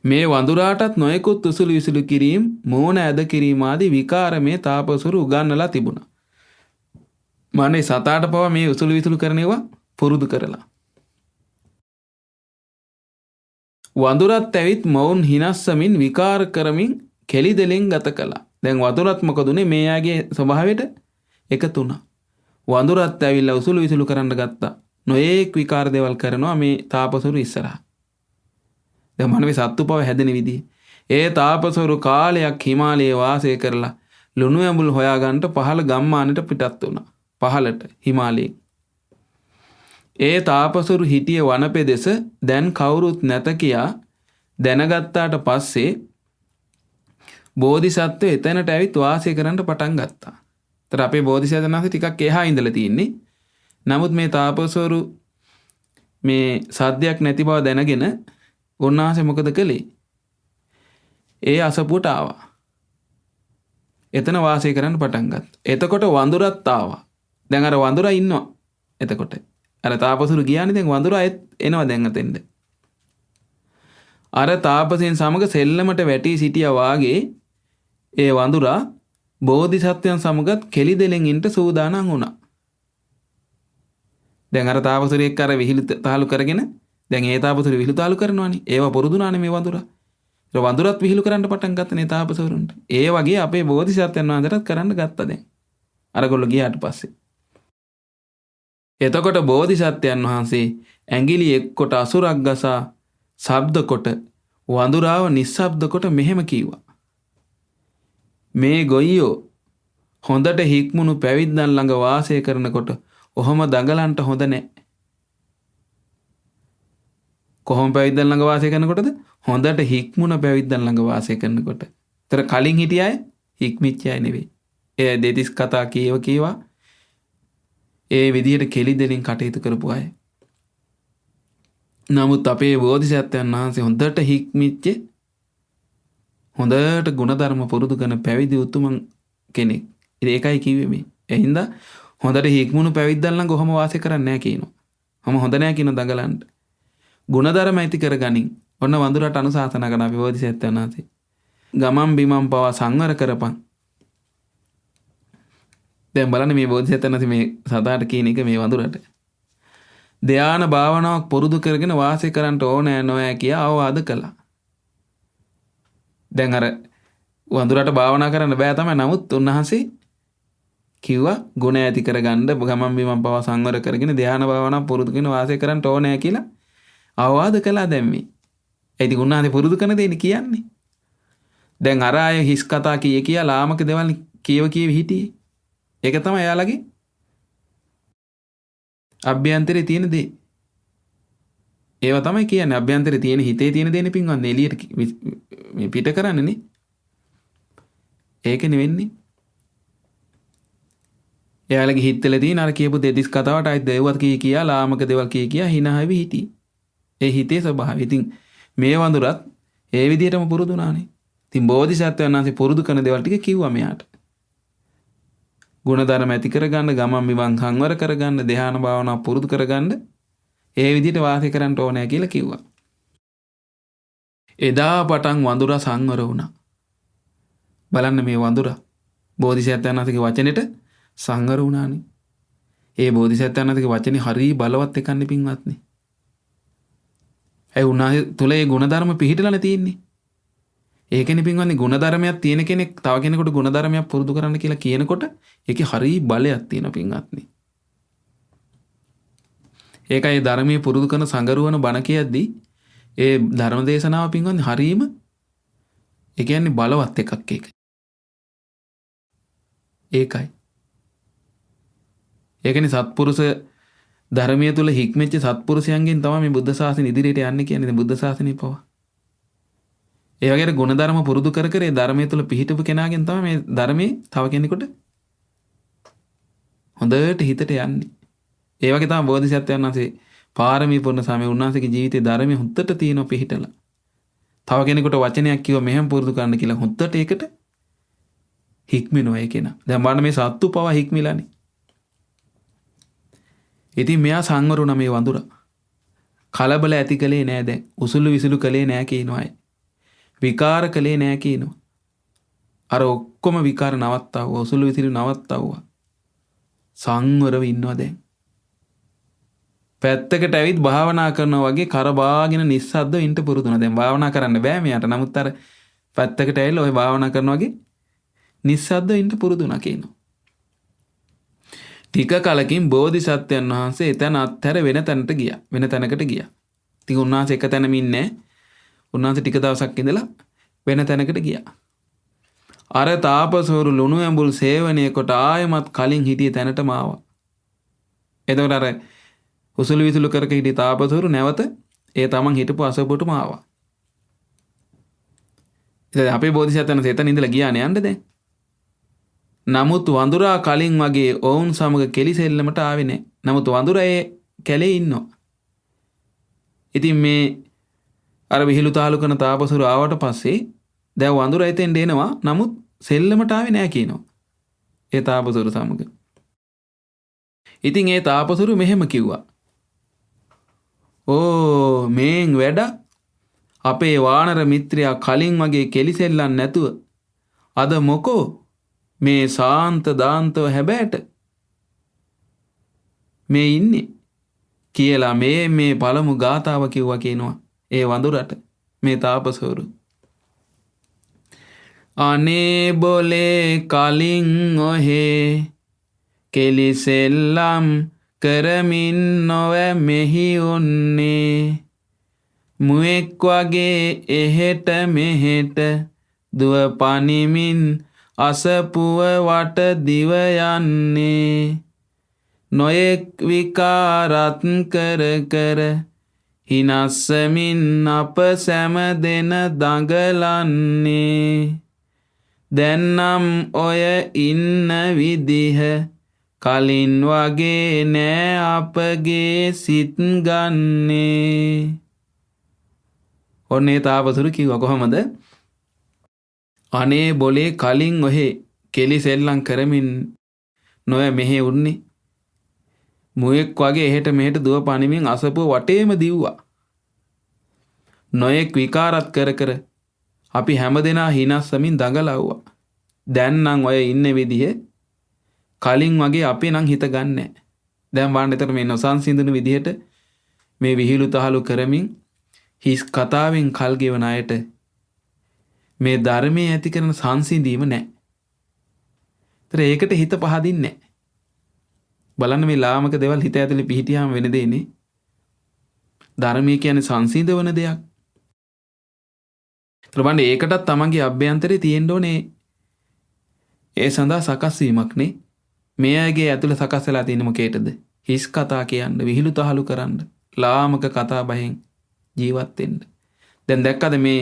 මේ වඳුරාටත් නොයෙකුත් උසුළු විසුළු කිරීම, මෝන ඇද කිරීම ආදී විකාර මේ තාපසවරු උගන්වලා තිබුණා. මානේ සතාට පවා මේ උසුළු විසුළු කරන ඒවා පුරුදු කරලා. වඳුරත් ඇවිත් මොවුන් හිනස්සමින් විකාර කරමින් කෙලි දෙලින් ගත කළා. දැන් වඳුරත් මොකද උනේ මේ යාගේ ස්වභාවයට එකතු වුණා. වඳුරත් ඇවිල්ලා උසුළු විසුළු කරන්න ගත්තා. නොයේක් විකාර දේවල් කරනවා මේ තාපසවරු ඉස්සරහා. දැන් මනමේ සත්තු පව හැදෙන විදිහ. ඒ තාපසවරු කාලයක් හිමාලයේ වාසය කරලා ලුණු ඇඹුල් හොයාගන්න පහළ ගම්මානට පිටත් වුණා. පහළට හිමාලයේ. ඒ තාපසවරු හිටිය වනපෙදෙස දැන් කවුරුත් නැත කියා දැනගත්තාට පස්සේ බෝධිසත්වෝ එතනට ඇවිත් වාසය කරන්න පටන් ගත්තා. ඒතර අපේ බෝධිසත්වයන් වහන්සේ ටිකක් එහා ඉඳලා තියෙන්නේ. නමුත් මේ තාපසවරු මේ සද්දයක් නැති බව දැනගෙන උන්වහන්සේ මොකද කළේ? ඒ අසපුවට ආවා. එතන වාසය කරන්න පටන් ගත්තා. එතකොට වඳුරත් ආවා. දැන් අර වඳුරා ඉන්නවා එතකොට අර තාපසුරු ගියානේ දැන් වඳුරා එනවා දැන් අතෙන්ද. අර තාපසයන් සමග සෙල්ලමට වැටී සිටියා වාගේ ඒ වඳුරා බෝධිසත්වයන් සමගත් කෙලිදෙලෙන් ඉන්න සූදානම් වුණා. දැන් අර තාපසුරියෙක් අර විහිළු තාලු කරගෙන දැන් ඒ තාපසුරු විහිළු තාලු කරනවානේ. ඒව පුරුදුනානේ මේ වඳුරා. ඒ වඳුරත් විහිළු කරන්න පටන් ගත්තනේ තාපසවරුන්ට. ඒ වගේ අපේ බෝධිසත්වයන් වහන්සේටත් කරන්න ගත්තා දැන්. අරගොල්ලෝ ගියාට පස්සේ. එතකොට බෝධිසත්වයන් වහන්සේ ඇඟිලි එක්කොට අසුරක් ගසා ශබ්ද කොට වඳුරාව නිස්සබ්ද කොට මෙහෙම කිව්වා. මේ ගොයියෝ හොඳට හික්මුණු පැවිද්දන් ළඟ වාසය කරනකොට ඔහොම දඟලන්ට හොඳ නැහැ. කොහොම පැවිද්දන් ළඟ වාසය කරනකොටද? හොඳට හික්මුණ පැවිද්දන් ළඟ වාසය කරනකොට. ඒතර කලින් හිටිය අය හික්මිච්ච අය නෙවෙයි. ඒ දෙතිස් කතා කීවා ඒ විදිහට කෙලිදෙලින් කටයුතු කරපු අය. නමුත් අපේ බෝධිසත්වයන් වහන්සේ හොඳට හික්මිච්ච හොඳට ගුණධර්ම පුරුදු කරන පැවිදි උතුමන් කෙනෙක්. ඒකයි කිව්වේ මේ. එහෙනම් හොඳට හික්මුණු පැවිද්දන් ළඟ කොහොම වාසය කරන්නේ නැහැ කියනවා. මම හොඳ නැහැ කියන දඟලන්න. ගුණධර්ම ඇති කරගනින්. ඔන්න වඳුරට අනුශාසනා කරන අපි බෝධිසත්වයන් වහන්සේ. ගමම් බිමම් පවා සංවර කරපන්. දැන් බලන්න මේ බෝධිසත්වයන් වහන්සේ මේ සදාට කියන එක මේ වඳුරට. ධ්‍යාන භාවනාවක් පුරුදු කරගෙන වාසය කරන්න ඕනෑ නොෑ කියා අවවාද කළා. දැන් අර වඳුරට භාවනා කරන්න බෑ තමයි. නමුත් උන්වහන්සේ කිව්වා ගුණ ඇති කරගන්න ගමම් බිමම් පවා සංවර කරගෙන ධ්‍යාන භාවනාවක් පුරුදු කරගෙන වාසය කරන්න ඕනෑ කියලා අවවාද කළා දැන් මේ. ඒ ඉතින් උන්වහන්සේ පුරුදු කරන දෙන්නේ කියන්නේ. දැන් අර අය හිස් කතා කියා ලාමක දේවල් කියව හිටියේ. ඒක තමයි එයාලගේ අභ්‍යන්තරේ තියෙන දේ. ඒවා තමයි කියන්නේ අභ්‍යන්තරේ තියෙන හිතේ තියෙන දේනේ පින්වන්නේ එළියට මේ පිට කරන්නේනේ. ඒකනේ වෙන්නේ. එයාලගේ හිතවල තියෙන අර කියපු දෙතිස් කතාවට අයිත් දේවල් කියා ලාමක දේවල් කියා hina හැවි හිටියේ. ඒ හිතේ ස්වභාවය. ඉතින් මේ වඳුරත් ඒ විදිහටම පුරුදු වුණානේ. ඉතින් බෝධිසත්වයන් වහන්සේ පුරුදු කරන දේවල් ටික කිව්වා මෙයාට. ගුණධර්ම ඇති කරගන්න, ගමම් බිමම් සංවර කරගන්න, ධ්‍යාන භාවනා පුරුදු කරගන්න, ඒ විදිහට වාසය කරන්න ඕනේ කියලා කිව්වා. එදා පටන් වඳුරා සංවර වුණා. බලන්න මේ වඳුරා බෝධිසත්වයන් වහන්සේගේ වචනෙට සංවර වුණානේ. ඒ බෝධිසත්වයන් වහන්සේගේ වචනේ හරිය බලවත් එකන්නේ පින්වත්නි. ඒ උන්වහන්සේ තුල ඒ ගුණධර්ම පිහිටලානේ තියෙන්නේ. ඒකනේ පින්වත්නි ගුණධර්මයක් තියෙන කෙනෙක් තව කෙනෙකුට ගුණධර්මයක් පුරුදු කරන්න කියලා කියනකොට ඒකේ හරිය බලයක් තියෙනවා පින්වත්නි. ඒකයි ධර්මයේ පුරුදු කරන සංගරුවන බණ කියද්දී ඒ ධර්ම දේශනාව පින්වත්නි හරීම ඒ කියන්නේ බලවත් එකක් ඒක. ඒකයි. ඒකනේ සත්පුරුෂ ධර්මයේ තුල හික්මෙච්ච සත්පුරුෂයන්ගෙන් තමයි මේ බුද්ධ ශාසනය ඉදිරියට යන්නේ කියන්නේ බුද්ධ ශාසනය පවා. ඒ වගේ ගුණධර්ම පුරුදු කර කර ඒ ධර්මයේ තුල පිහිටපු කෙනාගෙන් තමයි මේ ධර්මයේ තව කෙනෙකුට හොඳට හිතට යන්නේ. ඒ වගේ තමයි බෝධිසත්වයන් වහන්සේ පාරමී පුරන සමය උන්වහන්සේගේ ජීවිතේ ධර්මයේ හොඳට තියෙනවා පිහිටලා. තව කෙනෙකුට වචනයක් කිව්ව මෙහෙම පුරුදු කරන්න කියලා හොඳට ඒකට හික්මිනවා ඒ කෙනා. දැන් බලන්න මේ සත්තු පවා හික්මිලානේ. ඉතින් මෙයා සංවරුණ මේ වඳුරා. කලබල ඇති කලේ නෑ දැන්. උසුළු විසුළු කලේ නෑ කියනවා අය. විකාර කලේ නෑ කියනවා. අර ඔක්කොම විකාර නවත්තවුවා. උසුළු විසුළු නවත්තවුවා. සංවරව ඉන්නවා දැන්. පැත්තකට ඇවිත් භාවනා කරනවා වගේ කරබාගෙන නිස්සද්දව ඉන්න පුරුදු වෙනවා. දැන් භාවනා කරන්න බෑ මෙයාට. නමුත් අර පැත්තකට ඇවිල්ලා ඔය භාවනා කරනවා වගේ නිස්සද්දව ඉන්න පුරුදු වුණා කියනවා. ටික කලකින් බෝධිසත්වයන් වහන්සේ එතන අත්හැර වෙන තැනකට ගියා. වෙන තැනකට ගියා. ඉතින් උන්වහන්සේ එක තැනම ඉන්නේ නැහැ. උන්වහන්සේ ටික දවසක් ඉඳලා වෙන තැනකට ගියා. අර තාපසවරු ලුණු ඇඹුල් සේවනය කොට ආයමත් කලින් හිටිය තැනටම ආවා. එතකොට අර උසුළු විසුළු කරක හිටිය තාපසවරු නැවත ඒ තමන් හිටපු අසපුවටම ආවා. ඉතින් අපේ බෝධිසත්වයන් එතන ඉඳලා ගියානේ යන්න දැන්. නමුත් වඳුරා කලින් වගේ ඔවුන් සමග කෙලිසෙල්ලමට ආවේ නැහැ. නමුත් වඳුරා ඒ කැලේ ඉන්නවා. ඉතින් මේ අර විහිළු තාලු කරන තාපසවරු ආවට පස්සේ දැන් වඳුරා එතෙන්ට එනවා. නමුත් සෙල්ලමට ආවේ නැහැ කියනවා. ඒ තාපසවරු සමග. ඉතින් ඒ තාපසරු මෙහෙම කිව්වා. ඕ මේන් වැඩක් අපේ වානර මිත්‍රයා කලින් වගේ කෙලිසෙල්ලන් නැතුව අද මොකෝ මේ සාන්ත දාන්තව හැබෑට මේ ඉන්නේ කියලා මේ පළමු ගාථාව කිව්වා කියනවා ඒ වඳුරට මේ තාපසවරු. අනේ බොලේ කලින් ඔහේ කෙලිසෙල්ලම් කරමින් නොව මෙහි උන්නේ මුවෙක් වගේ එහෙට මෙහෙට දුව පනිමින් අසපුව වට දිව යන්නේ නොයෙක් විකාරත් කර කර හිනස්සමින් අප සැම දෙන දඟලන්නේ දැන්නම් ඔය ඉන්න විදිහ කලින් වගේ නෑ අපගේ සිත් ගන්නේ. ඔන්නේ තාපසරු කිව්වා කොහමද? අනේ බොලේ කලින් ඔහේ කෙලි සෙල්ලම් කරමින් නොය මෙහෙ උන්නේ මුවෙක් වගේ එහෙට මෙහෙට දුව පනිමින් අසපුව වටේම දිව්වා. නොයෙක් විකාරත් කර කර අපි හැමදෙනා හිනස්සමින් දඟලව්වා. දැන් නම් ඔය ඉන්න විදිහ කලින් වගේ අපි නම් හිත ගන්නෑ. දැන් වාන්න එතන මේ නොසන්සිඳුණු විදිහට මේ විහිළු තහළු කරමින් හිස් කතාවෙන් කල් ගෙවන අයට මේ ධර්මයේ ඇති කරන සංසිඳීම නැහැ. ඒතර ඒකට හිත පහදින්නේ නැහැ. බලන්න මේ ලාමක දේවල් හිත ඇතුලේ පිහිටියාම වෙන දෙන්නේ. ධර්මයේ කියන්නේ සංසිඳවන දෙයක්. ඒතර බලන්න ඒකටත් තමන්ගේ අභ්‍යන්තරේ තියෙන්න ඕනේ ඒ සඳහා සකස් වීමක් නේ. මෙයාගේ ඇතුළේ සකස් වෙලා තියෙන මොකේටද? හිස් කතා කියන්න, විහිළු තහළු කරන්න, ලාමක කතා බහෙන් ජීවත් වෙන්න. දැන් දැක්කද මේ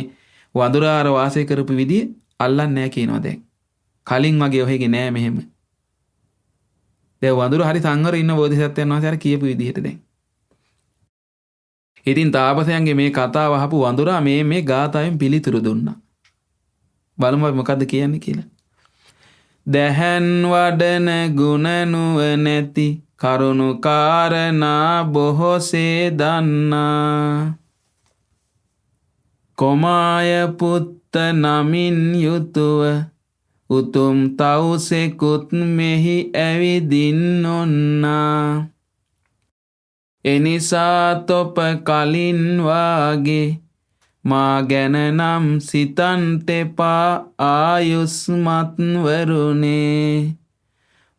වඳුරාර වාසය කරපු විදිය අල්ලන්නේ නැහැ කියනවා දැන්. කලින් වගේ ඔහෙගේ නෑ මෙහෙම. දැන් වඳුර හරි සංවර ඉන්න බෝධිසත්වයන් වහන්සේ අර කියපු විදිහට දැන්. ඉතින් තාපසයන්ගේ මේ කතාව අහපු වඳුරා මේ ගාථාවෙන් පිළිතුරු දුන්නා. බලමු මොකද්ද කියන්නේ කියලා. දැහැන් වඩන ගුණ නුවණැති කරුණු කාරණා බොහෝසේ දන්නා කොමාය පුත්ත නමින් යුතුව උතුම් තවුසෙකුත් මෙහි ඇවිදින් ඔන්නා එනිසා තොප කලින් වාගේ මා ගැන නම් සිතන්ට එපා ආයුස්මත් වරුනේ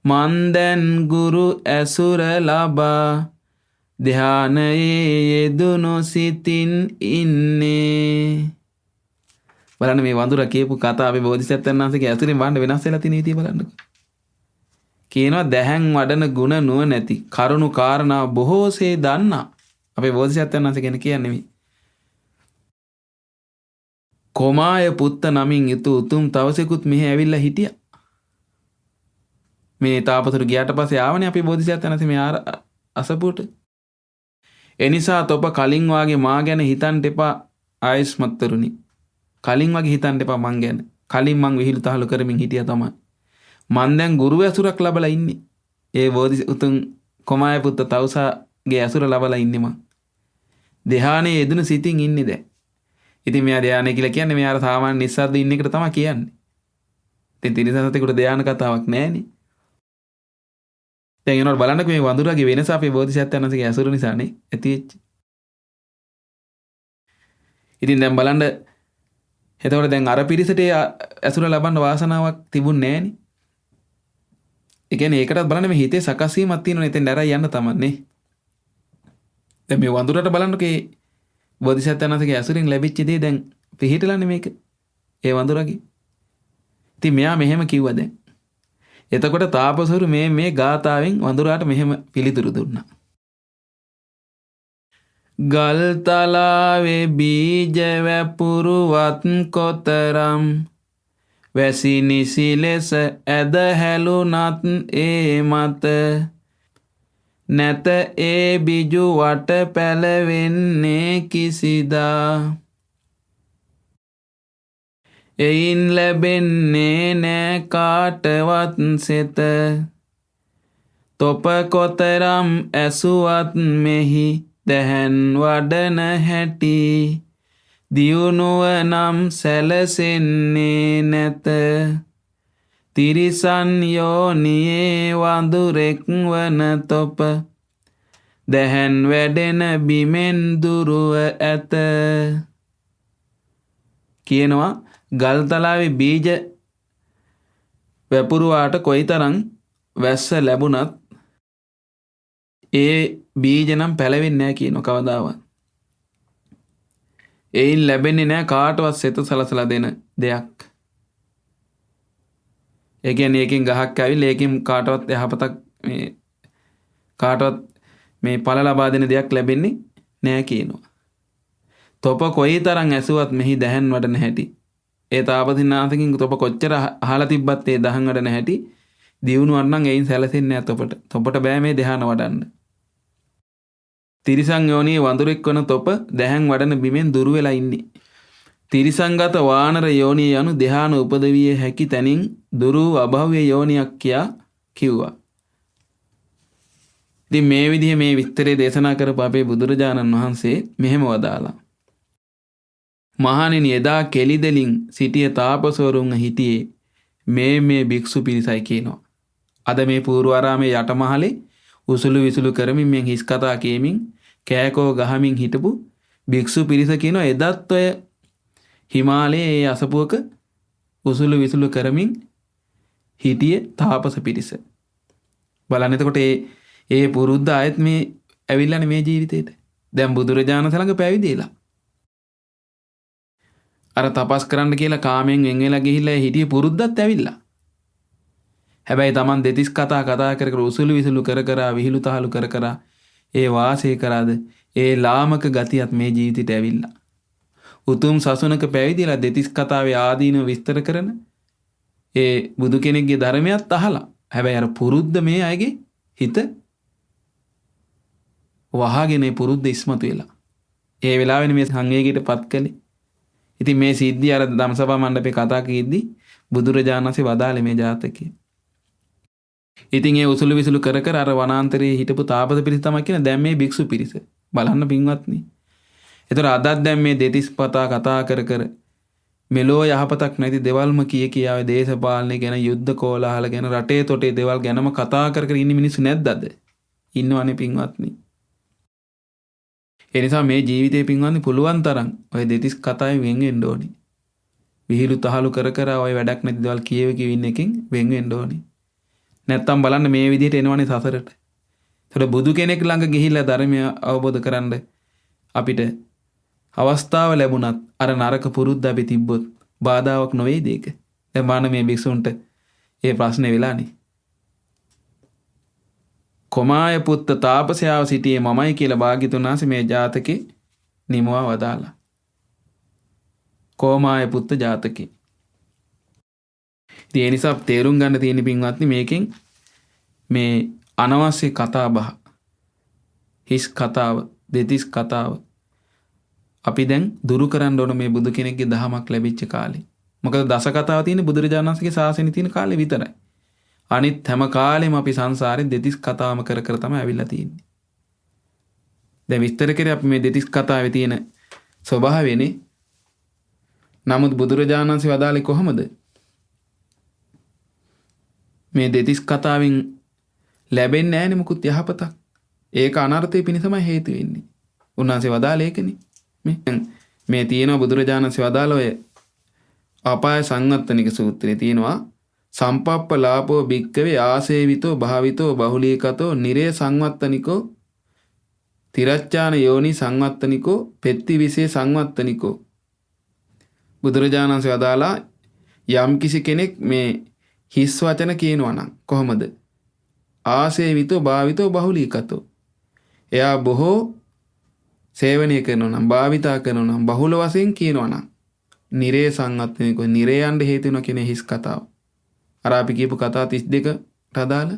මන් දැන් ගුරු ඇසුර ලබා ධානයේ යෙදුණු සිතින් ඉන්නේ. බලන්න මේ වඳුරා කියපු කතාව අපේ බෝධිසත්වයන් වහන්සේගේ ඇසුරෙන් වන්න වෙනස් වෙලා තියෙන විදිය බලන්නකෝ. කියනවා දැහැන් වඩන ගුණ නුවණැති කරුණු කාරණා බොහෝසේ දන්නා අපේ බෝධිසත්වයන් වහන්සේ ගැන කියන්නේ මේ කොමාය පුත්ත නමින් යුතු උතුම් තවසෙකුත් මෙහි ඇවිල්ලා හිටියා. මේ තාපසරු ගියාට පස්සේ ආවනේ අපේ බෝධිසත්වයන් වහන්සේ මේ අසපුවට. එනිසා තොප කලින් වාගේ මා ගැන හිතන්න එපා ආයස්මත්තරුනි. කලින් වගේ හිතන්න එපා මං ගැන. කලින් මං විහිළු තහළු කරමින් හිටියා තමයි. මං දැන් ගුරු ඇසුරක් ලබලා ඉන්නේ. ඒ බෝධි උතුම් කොමාය පුත්ත තවුසාගේ ඇසුර ලබලා ඉන්නේ මං. ධානයේ යෙදුණු සිතින් ඉන්නේ දැන්. ඉතින් මෙයා ධානය කියලා කියන්නේ මෙයාට සාමාන්‍ය නිස්සද්ද ඉන්න එකට තමයි කියන්නේ. ඉතින් තිරිසනතෙකුට ධාන කතාවක් නැහැනේ. දැන් ඒනොත් බලන්නකෝ මේ වඳුරාගේ වෙනස අපේ බෝධිසත්වයන් වහන්සේගේ ඇසුර නිසානේ ඇති වෙච්ච. ඉතින් දැන් බලන්න එතකොට දැන් අර පිරිසට ඇසුර ලබන්න වාසනාවක් තිබුණේ නැහැනේ. ඒ කියන්නේ ඒකටත් බලන්න මේ හිතේ සකස් වීමක් තියෙනවනේ එතෙන් ඇරයි යන්න තමන්නේ. දැන් මේ වඳුරට බලන්නකෝ බෝධිසත්වයන් වහන්සේගේ ඇසුරින් ලැබිච්ච දේ දැන් පිළිහිටලානේ මේක. ඒ වඳුරාගේ. ඉතින් මෙයා මෙහෙම කිව්වා දැන්. එතකොට තාපසවරු මේ ගාථාවෙන් වඳුරාට මෙහෙම පිළිතුරු දුන්නා. ගල් තලාවේ බීජ වැපුරුවත් කොතරම් වැසි නිසි ලෙස ඇද හැලුනත් ඒ මත නැත ඒ බිජු වට පැලවෙන්නේ කිසිදා එයින් ලැබෙන්නේ නෑ කාටවත් සෙත තොප කොතරම් ඇසුවත් මෙහි දැහැන් වඩන හැටි දියුණුව නම් සැලසෙන්නේ නැත තිරිසන් යෝනියේ වඳුරෙක් වන තොප දැහැන් වැඩෙන බිමෙන් දුරුව ඇත කියනවා ගල්තලාවේ බීජ වැපුරුවාට කොයිතරම් වැස්ස ලැබුණත් ඒ බීජ නම් පැලවෙන්නේ නැහැ කියනවා කවදාවත්. ඒයින් ලැබෙන්නේ නැහැ කාටවත් සෙත සලසලා දෙන දෙයක්. ඒ කියන්නේ ඒකෙන් ගහක් ඇවිල්ලා ඒකෙන් කාටවත් යහපතක් මේ කාටවත් මේ ඵල ලබා දෙන දෙයක් ලැබෙන්නේ නැහැ කියනවා. තොප කොයිතරම් ඇසුවත් මෙහි දැහැන් වඩන හැටි. ඒ තාපතිනාථකින් තොප කොච්චර අහලා තිබ්බත් ඒ දහන් වඩන හැටි දියුණුවක් නම් එයින් සැලසෙන්නේ නැහැ තොපට. තොපට බෑ මේ ධ්‍යාන වඩන්න. තිරිසන් යෝනියේ වඳුරෙක් වන තොප දැහැන් වඩන බිමෙන් දුර වෙලා ඉන්නේ. තිරිසංගත වානර යෝනිය යනු ධ්‍යාන උපදවිය හැකි තැනින් දුරු අභව්‍ය යෝනියක් කියා කිව්වා. ඉතින් මේ විදිහේ මේ විස්තරේ දේශනා කරපු අපේ බුදුරජාණන් වහන්සේ මෙහෙම වදාලා. මහණෙනි එදා කෙලිදෙලින් සිටිය තාපසවරුන් හිටියේ මේ භික්ෂු පිරිසයි කියනවා. අද මේ පූර්වාරාමේ යටමහලේ උසුළු විසුළු කරමින් මෙන් හිස් කතා කියමින් කෑකෝ ගහමින් හිටපු භික්ෂු පිරිස කියනවා එදත් ඔය හිමාලයේ ඒ අසපුවක උසුළු විසුළු කරමින් හිටියේ තාපස පිරිස. බලන්න එතකොට ඒ පුරුද්ද ආයෙත් මේ ඇවිල්ලානේ මේ ජීවිතේට. දැන් බුදුරජාණන් ළඟ පැවිදිලා. අර තපස් කරන්න කියලා කාමෙන් වෙන් වෙලා ගිහිල්ලා හිටියේ පුරුද්දත් ඇවිල්ලා. හැබැයි Taman දෙතිස් කතා කර කර උසුළු විසුළු කර කර විහිළු තහළු කර කර ඒ වාසය කරාද ඒ ලාමක ගතියත් මේ ජීවිතයට ඇවිල්ලා. උතුම් සසුනක පැවිදිලා දෙතිස් කතාවේ ආදීනව විස්තර කරන ඒ බුදු කෙනෙක්ගේ ධර්මයක් අහලා. හැබැයි අර පුරුද්ද මේ අයගේ හිත වහගෙන පුරුද්ද ඉස්මතු වෙලා. ඒ වෙලාවෙනේ මේ සංවේගයටපත් කළේ. ඉතින් මේ සිද්ධිය අර ධම්සභා මණ්ඩපේ කතා කියෙද්දි බුදුරජාණන් වහන්සේ වදාළේ මේ ජාතකය. ඉතින් ඒ උසුළු විසුළු කර කර අර වනාන්තරයේ හිටපු තාපස පිරිස තමයි කියන දැන් මේ භික්ෂු පිරිස. බලන්න පින්වත්නි. ඒතර අදත් දැන් මේ දෙතිස් පතා කතා කර කර මෙලෝ යහපතක් නැති දේවල්ම කියාවේ දේශපාලනය ගැන යුද්ධ කෝලාහල ගැන රටේ තොටේ දේවල් ගැනම කතා කර කර ඉන්න මිනිස්සු නැද්ද අද? ඉන්නවනේ පින්වත්නි. ඒ නිසා මේ ජීවිතේ පින්වත්නි පුළුවන් තරම් ඔය දෙතිස් කතාවේ වෙන් වෙන්න ඕනි. විහිළු තහළු කර කර ඔය වැඩක් නැති දේවල් කියවෙකින් එකෙන් වෙන් වෙන්න ඕනි. නැත්තම් බලන්න මේ විදිහට එනවනේ සසරට. ඒතර බුදු කෙනෙක් ළඟ ගිහිල්ලා ධර්මය අවබෝධ කරන්න අපිට අවස්ථාව ලැබුණත් අර නරක පුරුද්ද අපි තිබ්බොත් බාධාවක් නොවේද ඒක? දැන් බලන්න මේ භික්ෂුන්ට ඒ ප්‍රශ්නේ වෙලානේ. කොමාය පුත්ත තාපසයාව සිටියේ මමයි කියලා භාග්‍යතුන් වහන්සේ මේ ජාතකේ නිමවා වදාලා. කොමාය පුත්ත ජාතකේ. ඒ නිසා තේරුම් ගන්න තියෙන පින්වත්නි මේකෙන් මේ අනවශ්‍ය කතා බහ හිස් කතාව දෙතිස් කතාව අපි දැන් දුරු කරන්න ඕන මේ බුදු කෙනෙක්ගේ දහමක් ලැබිච්ච කාලේ. මොකද දස කතාව තියෙන්නේ බුදුරජාණන් වහන්සේගේ ශාසනයේ තියෙන කාලේ විතරයි. අනිත් හැම කාලෙම අපි සංසාරේ දෙතිස් කතාවම කර කර තමයි ඇවිල්ලා තියෙන්නේ. දැන් විස්තර කරේ අපි මේ දෙතිස් කතාවේ තියෙන ස්වභාවයනේ. නමුත් බුදුරජාණන් වහන්සේ වදාළේ කොහොමද? මේ දෙතිස් කතාවෙන් ලැබෙන්නේ නැහැනේ මුකුත් යහපතක්. ඒක අනර්ථය පිණිසමයි හේතු වෙන්නේ. උන්වහන්සේ වදාළේ ඒකනේ. මේ තියෙනවා බුදුරජාණන් වහන්සේ වදාළ ඔය අපාය සංවත්තනික සූත්‍රයේ තියෙනවා සම්පප්පලාපෝ භික්කවේ ආසේවිතෝ භාවිතෝ බහුලීකතෝ නිරේ සංවත්තනිකෝ තිරච්ඡාන යෝනි සංවත්තනිකෝ පෙත්ති විසේ සංවත්තනිකෝ. බුදුරජාණන් වහන්සේ වදාලා යම් කිසි කෙනෙක් මේ හිස් වචන කියනවා නම් කොහොමද? ආසේවිතෝ භාවිතෝ බහුලීකතෝ. එයා බොහෝ සේවනය කරනවා නම් භාවිතා කරනවා නම් බහුල වශයෙන් කියනවා නම් නිරේ සංවත්තනිකෝ නිරේ යන්න හේතු වෙන කෙනේ හිස් කතාව. අර අපි කියපු කතා 32ට අදාළ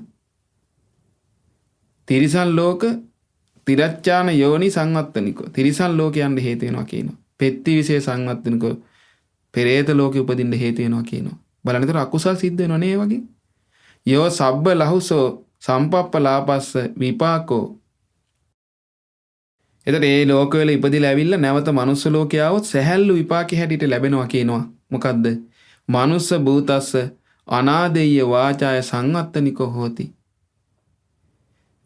තිරිසන් ලෝක තිරච්ඡාන යෝනි සංවත්තනිකෝ තිරිසන් ලෝක යන්න හේතු වෙනවා කියනවා. පෙත්ති විශේෂ සංවත්තනිකෝ පෙරේත ලෝකෙ උපදින්න හේතු වෙනවා කියනවා. බලන්නතර අකුසල් සිද්ධ වෙනව නේ වගේ. යෝ සබ්බ ලහුසෝ සම්පප්පලාපස්ස විපාකෝ. එතකොට මේ ලෝකවල ඉපදිලා ඇවිල්ලා නැවත මනුස්ස ලෝකේ આવොත් සැහැල්ලු විපාකේ හැටියට ලැබෙනවා කියනවා. මොකද්ද? මනුස්ස භූතස්ස අනාදෙය්‍ය වාචාය සංවත්තනිකෝ හෝති.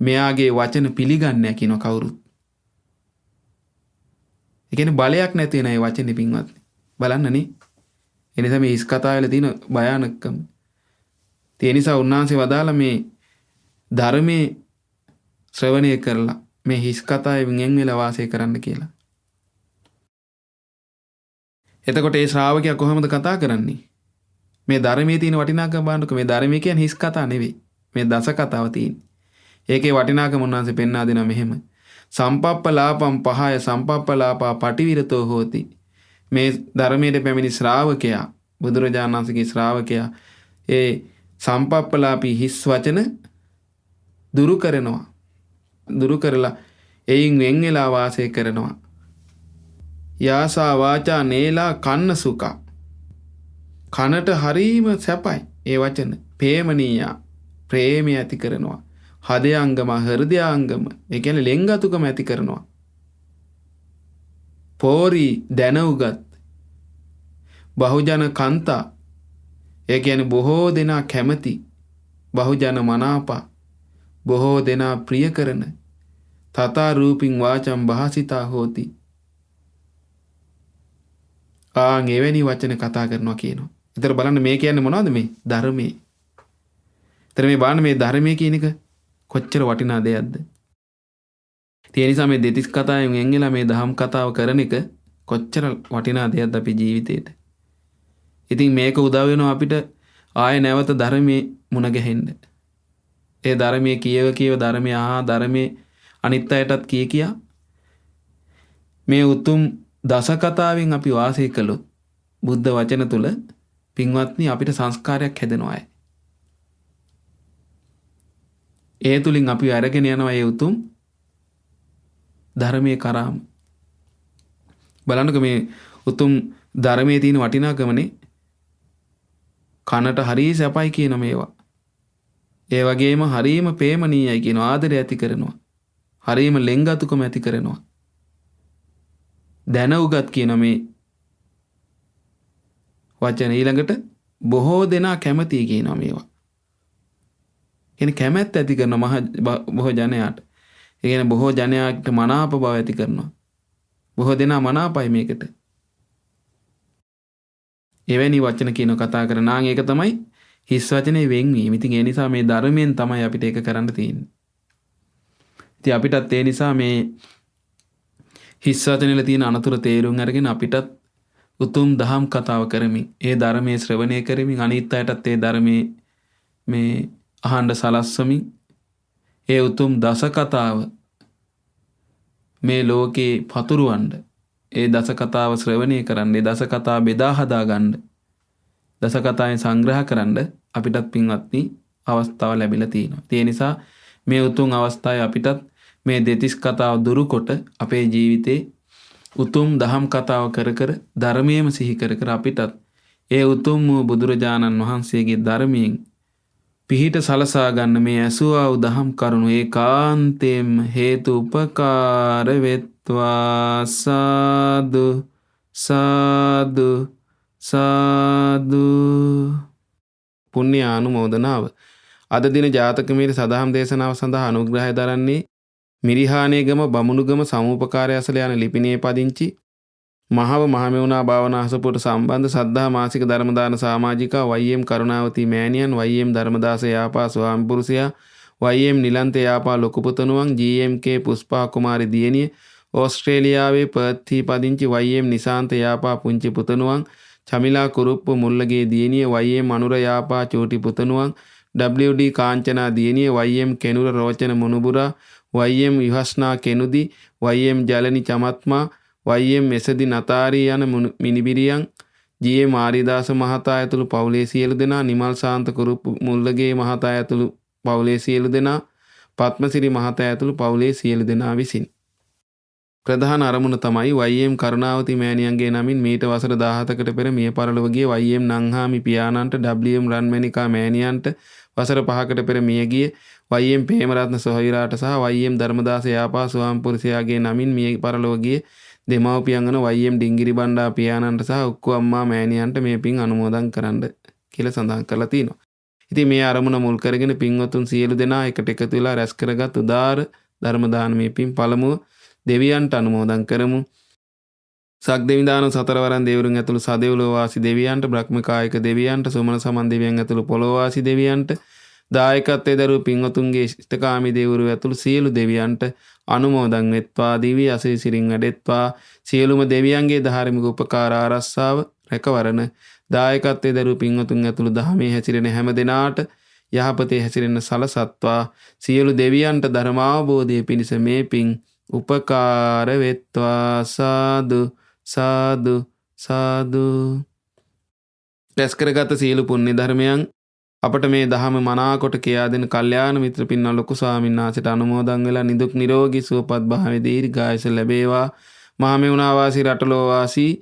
මෙයාගේ වචන පිළිගන්නේ නැහැ කියනවා කවුරුත්. ඒ කියන්නේ බලයක් නැති වෙන ඒ වචනේ පින්වත්නි. බලන්නනේ. ඒ නිසා මේ හිස් කතාවල තියෙන භයානකකම. ඒ නිසා උන්වහන්සේ වදාලා මේ ධර්මයේ ශ්‍රවණය කරලා මේ හිස් කතාවෙන් එන් වෙලා වාසය කරන්න කියලා. එතකොට ඒ ශ්‍රාවකයා කොහොමද කතා කරන්නේ? මේ ධර්මයේ තියෙන වටිනාකම බලන්නකො. මේ ධර්මයේ කියන්නේ හිස් කතා නෙවෙයි. මේ දස කතාව තියෙන්නේ. ඒකේ වටිනාකම උන්වහන්සේ පෙන්වා දෙනවා මෙහෙම. සම්පප්පලාපම් පහය සම්පප්පලාපා පටිවිරතෝ හෝති. මේ ධර්මයේ පැමිණි ශ්‍රාවකයා බුදුරජාණන් වහන්සේගේ ශ්‍රාවකයා ඒ සම්පප්පලාපී හිස් වචන දුරු කරනවා. දුරු කරලා එයින් වෙන් වෙලා වාසය කරනවා. යාසා වාචා නේලා කන්න සුඛා. කනට හරීම සැපයි ඒ වචන. ප්‍රේමණීය ප්‍රේමය ඇති කරනවා. හදයාංගම හෘදයාංගම ඒ කියන්නේ ලෙන්ගතුකම ඇති කරනවා. පෝරි දැනුගත් බහුජන කන්තා ඒ කියන්නේ බොහෝ දෙනා කැමති බහුජන මනාපා බොහෝ දෙනා ප්‍රිය කරන තථා රූපින් වාචම් භාසිතා හෝති. එවැනි වචන කතා කරනවා කියනවා. ඒතර බලන්න මේ කියන්නේ මොනවද මේ ධර්මයේ. ඒතර මේ බලන්න මේ ධර්මයේ කියන එක කොච්චර වටිනා දෙයක්ද. ඒ නිසා මේ දෙතිස් කතාවෙන් එංගලා මේ දහම් කතාව කරන එක කොච්චර වටිනා දෙයක්ද අපේ ජීවිතේට. ඉතින් මේක උදව් වෙනවා අපිට ආයෙ නැවත ධර්මයේ මුණ ගැහෙන්න. ඒ ධර්මයේ කියව ධර්මයේ ධර්මයේ අනිත් අයටත් කියා මේ උතුම් දස කතාවෙන් අපි වාසය කළොත් බුද්ධ වචන තුල පින්වත්නි අපිට සංස්කාරයක් හැදෙනවා. ඒ තුලින් අපි අරගෙන යනවා ඒ උතුම් ධර්මයේ කරාම. බලන්නකෝ මේ උතුම් ධර්මයේ තියෙන වටිනාකමනේ. කනට හරිය සැපයි කියන මේවා. ඒ වගේම හරීම ප්‍රේමණීයයි කියන ආදරය ඇති කරනවා. හරීම ලෙන්ගතුකම ඇති කරනවා. දැනුගත් කියන මේ වචන ඊළඟට බොහෝ දෙනා කැමති කියනවා මේවා. කියන්නේ කැමැත්ත ඇති කරන බොහෝ ජනයාට. ඒ කියන්නේ බොහෝ ජනයාට මනාප බව ඇති කරනවා. බොහෝ දෙනා මනාපයි මේකට. එවැනි වචන කියන කතා කරනාන් ඒක තමයි හිස් වචනේ වෙන්වීම. ඉතින් ඒ නිසා මේ ධර්මයෙන් තමයි අපිට ඒක කරන්න තියෙන්නේ. ඉතින් අපිටත් ඒ නිසා මේ හිස් වචනෙල තියෙන අනතුරු තේරුම් අරගෙන අපිටත් උතුම් දහම් කතාව කරමින් ඒ ධර්මයේ ශ්‍රවණය කරමින් අනිත් අයටත් ඒ ධර්මයේ මේ අහන්න සලස්වමින් ඒ උතුම් දස කතාව මේ ලෝකේ පතුරවන්න ඒ දස කතාව ශ්‍රවණය කරන්න ඒ දස කතා බෙදා හදා ගන්න දස කතාවෙන් සංග්‍රහ කරන්න අපිටත් පින්වත්නි අවස්ථාව ලැබිලා තියෙනවා. ඒ නිසා මේ උතුම් අවස්ථාවේ අපිටත් මේ දෙතිස් කතාව දුරුකොට අපේ ජීවිතේ උතුම් දහම් කතාව කර කර ධර්මයේම සිහි කර කර අපිටත් ඒ උතුම් වූ බුදුරජාණන් වහන්සේගේ ධර්මයෙන් පිහිට සලසා ගන්න මේ ඇසුවා වූ දහම් කරුණු ඒකාන්තයෙන්ම හේතු උපකාර වෙත්වා. සාදු සාදු සාදු. පුණ්‍ය ආනුමෝදනාව. අද දින ජාතකමේ සදහම් දේශනාව සඳහා අනුග්‍රහය දරන්නේ මිරිහානේගම බමුණුගම සමූපකාරය අසල යන ලිපිනේ පදිංචි මහව මහමෙවුනා භාවනා අසපුවට සම්බන්ධ සද්ධා මාසික ධර්මදාන සමාජිකා වයිඑම් කරුණාවති මෑණියන්, වයිඑම් ධර්මදාස යාපා ස්වාමිපුරුෂයා, වයිඑම් නිලන්ත යාපා ලොකු පුතණුවන්, ජීඑම්.කේ පුෂ්පා කුමාරි දියණිය, ඕස්ට්‍රේලියාවේ පර්ත්හි පදිංචි වයිඑම් නිසාන්ත යාපා පුංචි පුතණුවන්, චමිලා කුරුප්පු මුල්ලගේ දියණිය, වයිඑම් අනුර යාපා චූටි පුතණුවන්, WD කාංචනා දියණිය, වයිඑම් කෙනුර රෝචන මුනුබුරා, වයිඑම් විහස්නා කෙනුදි, වයිඑම් ජලනි චමත්මා, වයිඑම් එසදි නතාරී යන මිනිබිරියන්, ජී.ඒ. මාරිදාස මහතා ඇතුළු පවුලේ සියලු දෙනා, නිමල් ශාන්ත කුරුප්පු මුල්ලගේ මහතා ඇතුළු පවුලේ සියලු දෙනා, පත්මසිරි මහතා ඇතුළු පවුලේ සියලු දෙනා විසින් ප්‍රධාන අරමුණ තමයි YM කරුණාවති මෑණියන්ගේ නමින් මීට වසර 17කට පෙර මිය පරලොව ගිය YM නංහාමි පියාණන්ට WM රන්මැණිකා මෑණියන්ට වසර 5කට පෙර මිය ගිය YM ප්‍රේමරත්න සොහොයුරාට සහ YM ධර්මදාස යාපා ස්වාමිපුරුෂයාගේ නමින් මිය පරලොව ගිය දෙමව්පියන් වන YM ඩිංගිරි බණ්ඩා පියාණන්ට සහ උක්කු අම්මා මෑණියන්ට මේ පින් අනුමෝදන් කරන්න කියලා සඳහන් කරලා තිනවා. ඉතින් මේ අරමුණ මුල් කරගෙන පින්වතුන් සියලු දෙනා එකට එකතු වෙලා රැස් කරගත් උදාර ධර්ම දානමය පින් පළමුව දෙවියන්ට අනුමෝදන් කරමු. සක්දෙවිඳාන සතරවරන් දෙවිවරුන් ඇතුළු සදෙව්ලොව වාසී දෙවියන්ට, බ්‍රහ්මකායික දෙවියන්ට, සුමන සමන් දෙවියන් ඇතුළු පොළොව වාසී දෙවියන්ට, දායකත්වයේ දරුවෝ පින්වතුන්ගේ ඉෂ්ඨකාමී දෙවිවරු ඇතුළු සියලු දෙවියන්ට අනුමෝදන් වෙත්වා. දිවි අසීසිරින් වැඩෙත්වා. සියලුම දෙවියන්ගේ ධාර්මික උපකාර ආරක්ෂාව රැකවරණ දායකත්වයේ දරුවෝ පින්වතුන් ඇතුළු දහමේ හැසිරෙන හැම දෙනාට යහපතේ හැසිරෙන්න සලසත්වා. සියලු දෙවියන්ට ධර්මාවබෝධය පිණිස මේ පින් උපකාර වෙත්වා. සාදු සාදු සාදු. රැස් කරගත් සියලු පුණ්‍ය ධර්මයන් අපට මේ දහම මනාකොට කියා දෙන කල්යාණ මිත්‍ර පින්වත් ලොකු ස්වාමීන් වහන්සේට අනුමෝදන් වෙලා නිදුක් නිරෝගී සුවපත් භාවයේ දීර්ඝායස ලැබේවා. මහමෙවුනා වාසී රටලෝ වාසී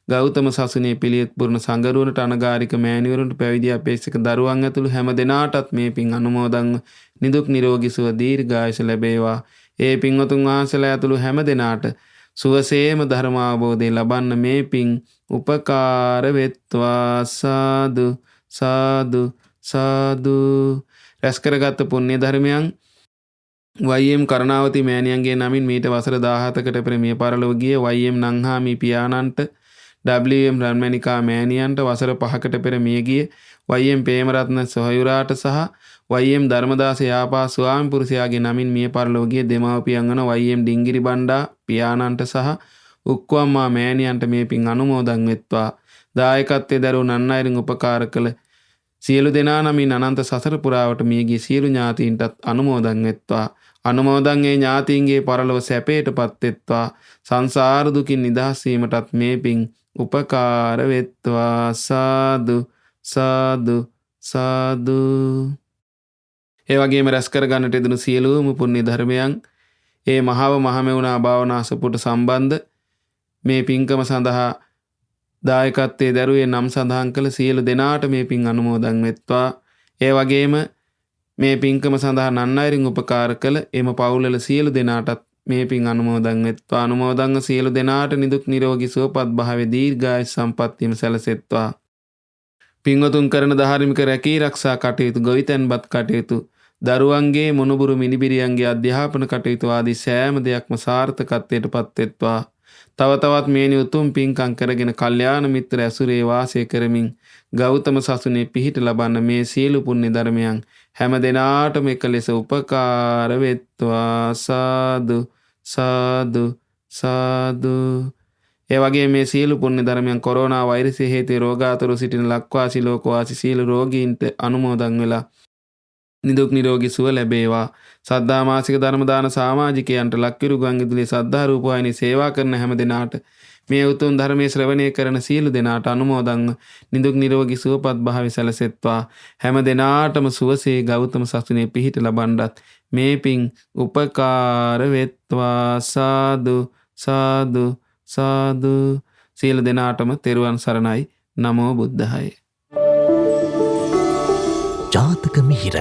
ගෞතම සසුනේ පිළියෙත් පුරන සංගරුවනට අනගාരിക මෑණිවරුන්ට පැවිදි අපේක්ෂක දරුවන් ඇතුළු හැම දෙනාටත් මේ පින් අනුමෝදන් නිදුක් නිරෝගී සුව දීර්ඝායස ලැබේවා. ඒ පින්වතුන් වහන්සේලා ඇතුළු හැම දෙනාට සුවසේම ධර්ම අවබෝධය ලබන්න මේ පින් උපකාර වෙත්වා. සාදු සාදු සාදු. රැස් කරගත් පුණ්‍ය ධර්මයන් YM කරුණාවති මෑණියන්ගේ නමින් මීට වසර 17කට පෙර මිය පරලොව ගිය YM නංහාමි පියාණන්ට, WM රන්මැණිකා මෑණියන්ට, වසර 5කට පෙර මිය ගිය YM ප්‍රේමරත්න සොහොයුරාට සහ YM ධර්මදාස යාපා ස්වාමිපුරුෂයාගේ නමින් මිය පරලොව ගිය දෙමව්පියන් වන YM ඩිංගිරි බණ්ඩා පියාණන්ට සහ උක්කු අම්මා මෑණියන්ට මේ පින් අනුමෝදන් වෙත්වා. දායකත්වයේ දරුවෝ නන්නයිරින් උපකාර කළ සියලු දෙනා නමින් අනන්ත සසර පුරාවට මියගිය සියලු ඥාතීන්ටත් අනුමෝදන් වෙත්වා. අනුමෝදන් ඒ ඥාතීන්ගේ පරලොව සැපයටපත් වෙත්වා. සංසාර දුකින් නිදහස් වීමටත් මේ පින් උපකාර වෙත්වා. සාදු සාදු සාදු. ඒ වගේම රැස් කර ගන්නට යෙදුණු සියලුම පුණ්‍ය ධර්මයන් ඒ මහව මහමෙවුනා භාවනා සපුට සම්බන්ධ මේ පින්කම සඳහා දායකත්වයේ දරුවේ නම් සඳහන් කළ සියලු දෙනාට මේ පින් අනුමෝදන් වෙත්වා. ඒ වගේම මේ පින්කම සඳහා නන්නයිරින් උපකාර කළ එම පවුල්වල සියලු දෙනාටත් මේ පින් අනුමෝදන් වෙත්වා. අනුමෝදන්ව සියලු දෙනාට නිදුක් නිරෝගී සුවපත් භාවයේ දීර්ඝායුෂ සම්පන්නියම සැලසෙත්වා. පින්වතුන් කරන ධාර්මික රැකී ආරක්ෂා කටයුතු, ගොවිතැන්පත් කටයුතු, දරුවන්ගේ මොනුබුරු මිනිබිරියන්ගේ අධ්‍යාපන කටයුතු ආදී සෑම දෙයක්ම සාර්ථකත්වයට පත්වෙත්වා. තව තවත් මේ උතුම් පින්කම් කරගෙන කල්යාණ මිත්‍ර ඇසුරේ වාසය කරමින් ගෞතම සසුනේ පිහිට ලබන්න මේ සියලු පුණ්‍ය ධර්මයන් හැම දිනාටම එක ලෙස උපකාර වෙත්වා. සාදු සාදු සාදු. ඒ වගේ මේ සියලු පුණ්‍ය ධර්මයන් කොරෝනා වෛරසය හේතු රෝගාතුර සිටින ලක්වාසී ලෝකවාසී සියලු රෝගීන්ට අනුමෝදන් වෙලා නිදුක් නිරෝගී සුව ලැබේවා. සද්ධා මාසික ධර්ම දාන සමාජිකයන්ට ලක්විරු ගම් ඉදිරියේ සද්ධා රූපවාහිනී සේවා කරන හැම දෙනාට මේ උතුම් ධර්මයේ ශ්‍රවණය කරන සියලු දෙනාට අනුමෝදන්ව නිදුක් නිරෝගී සුවපත් භාවය සැලසෙත්වා. හැම දෙනාටම සුවසේ ගෞතම සසුනේ පිහිට ලබන්නත් මේ පින් උපකාර වෙත්වා. සාදු සාදු සාදු. සියලු දෙනාටම තෙරුවන් සරණයි. නමෝ බුද්ධාය. ජාතක මිහිර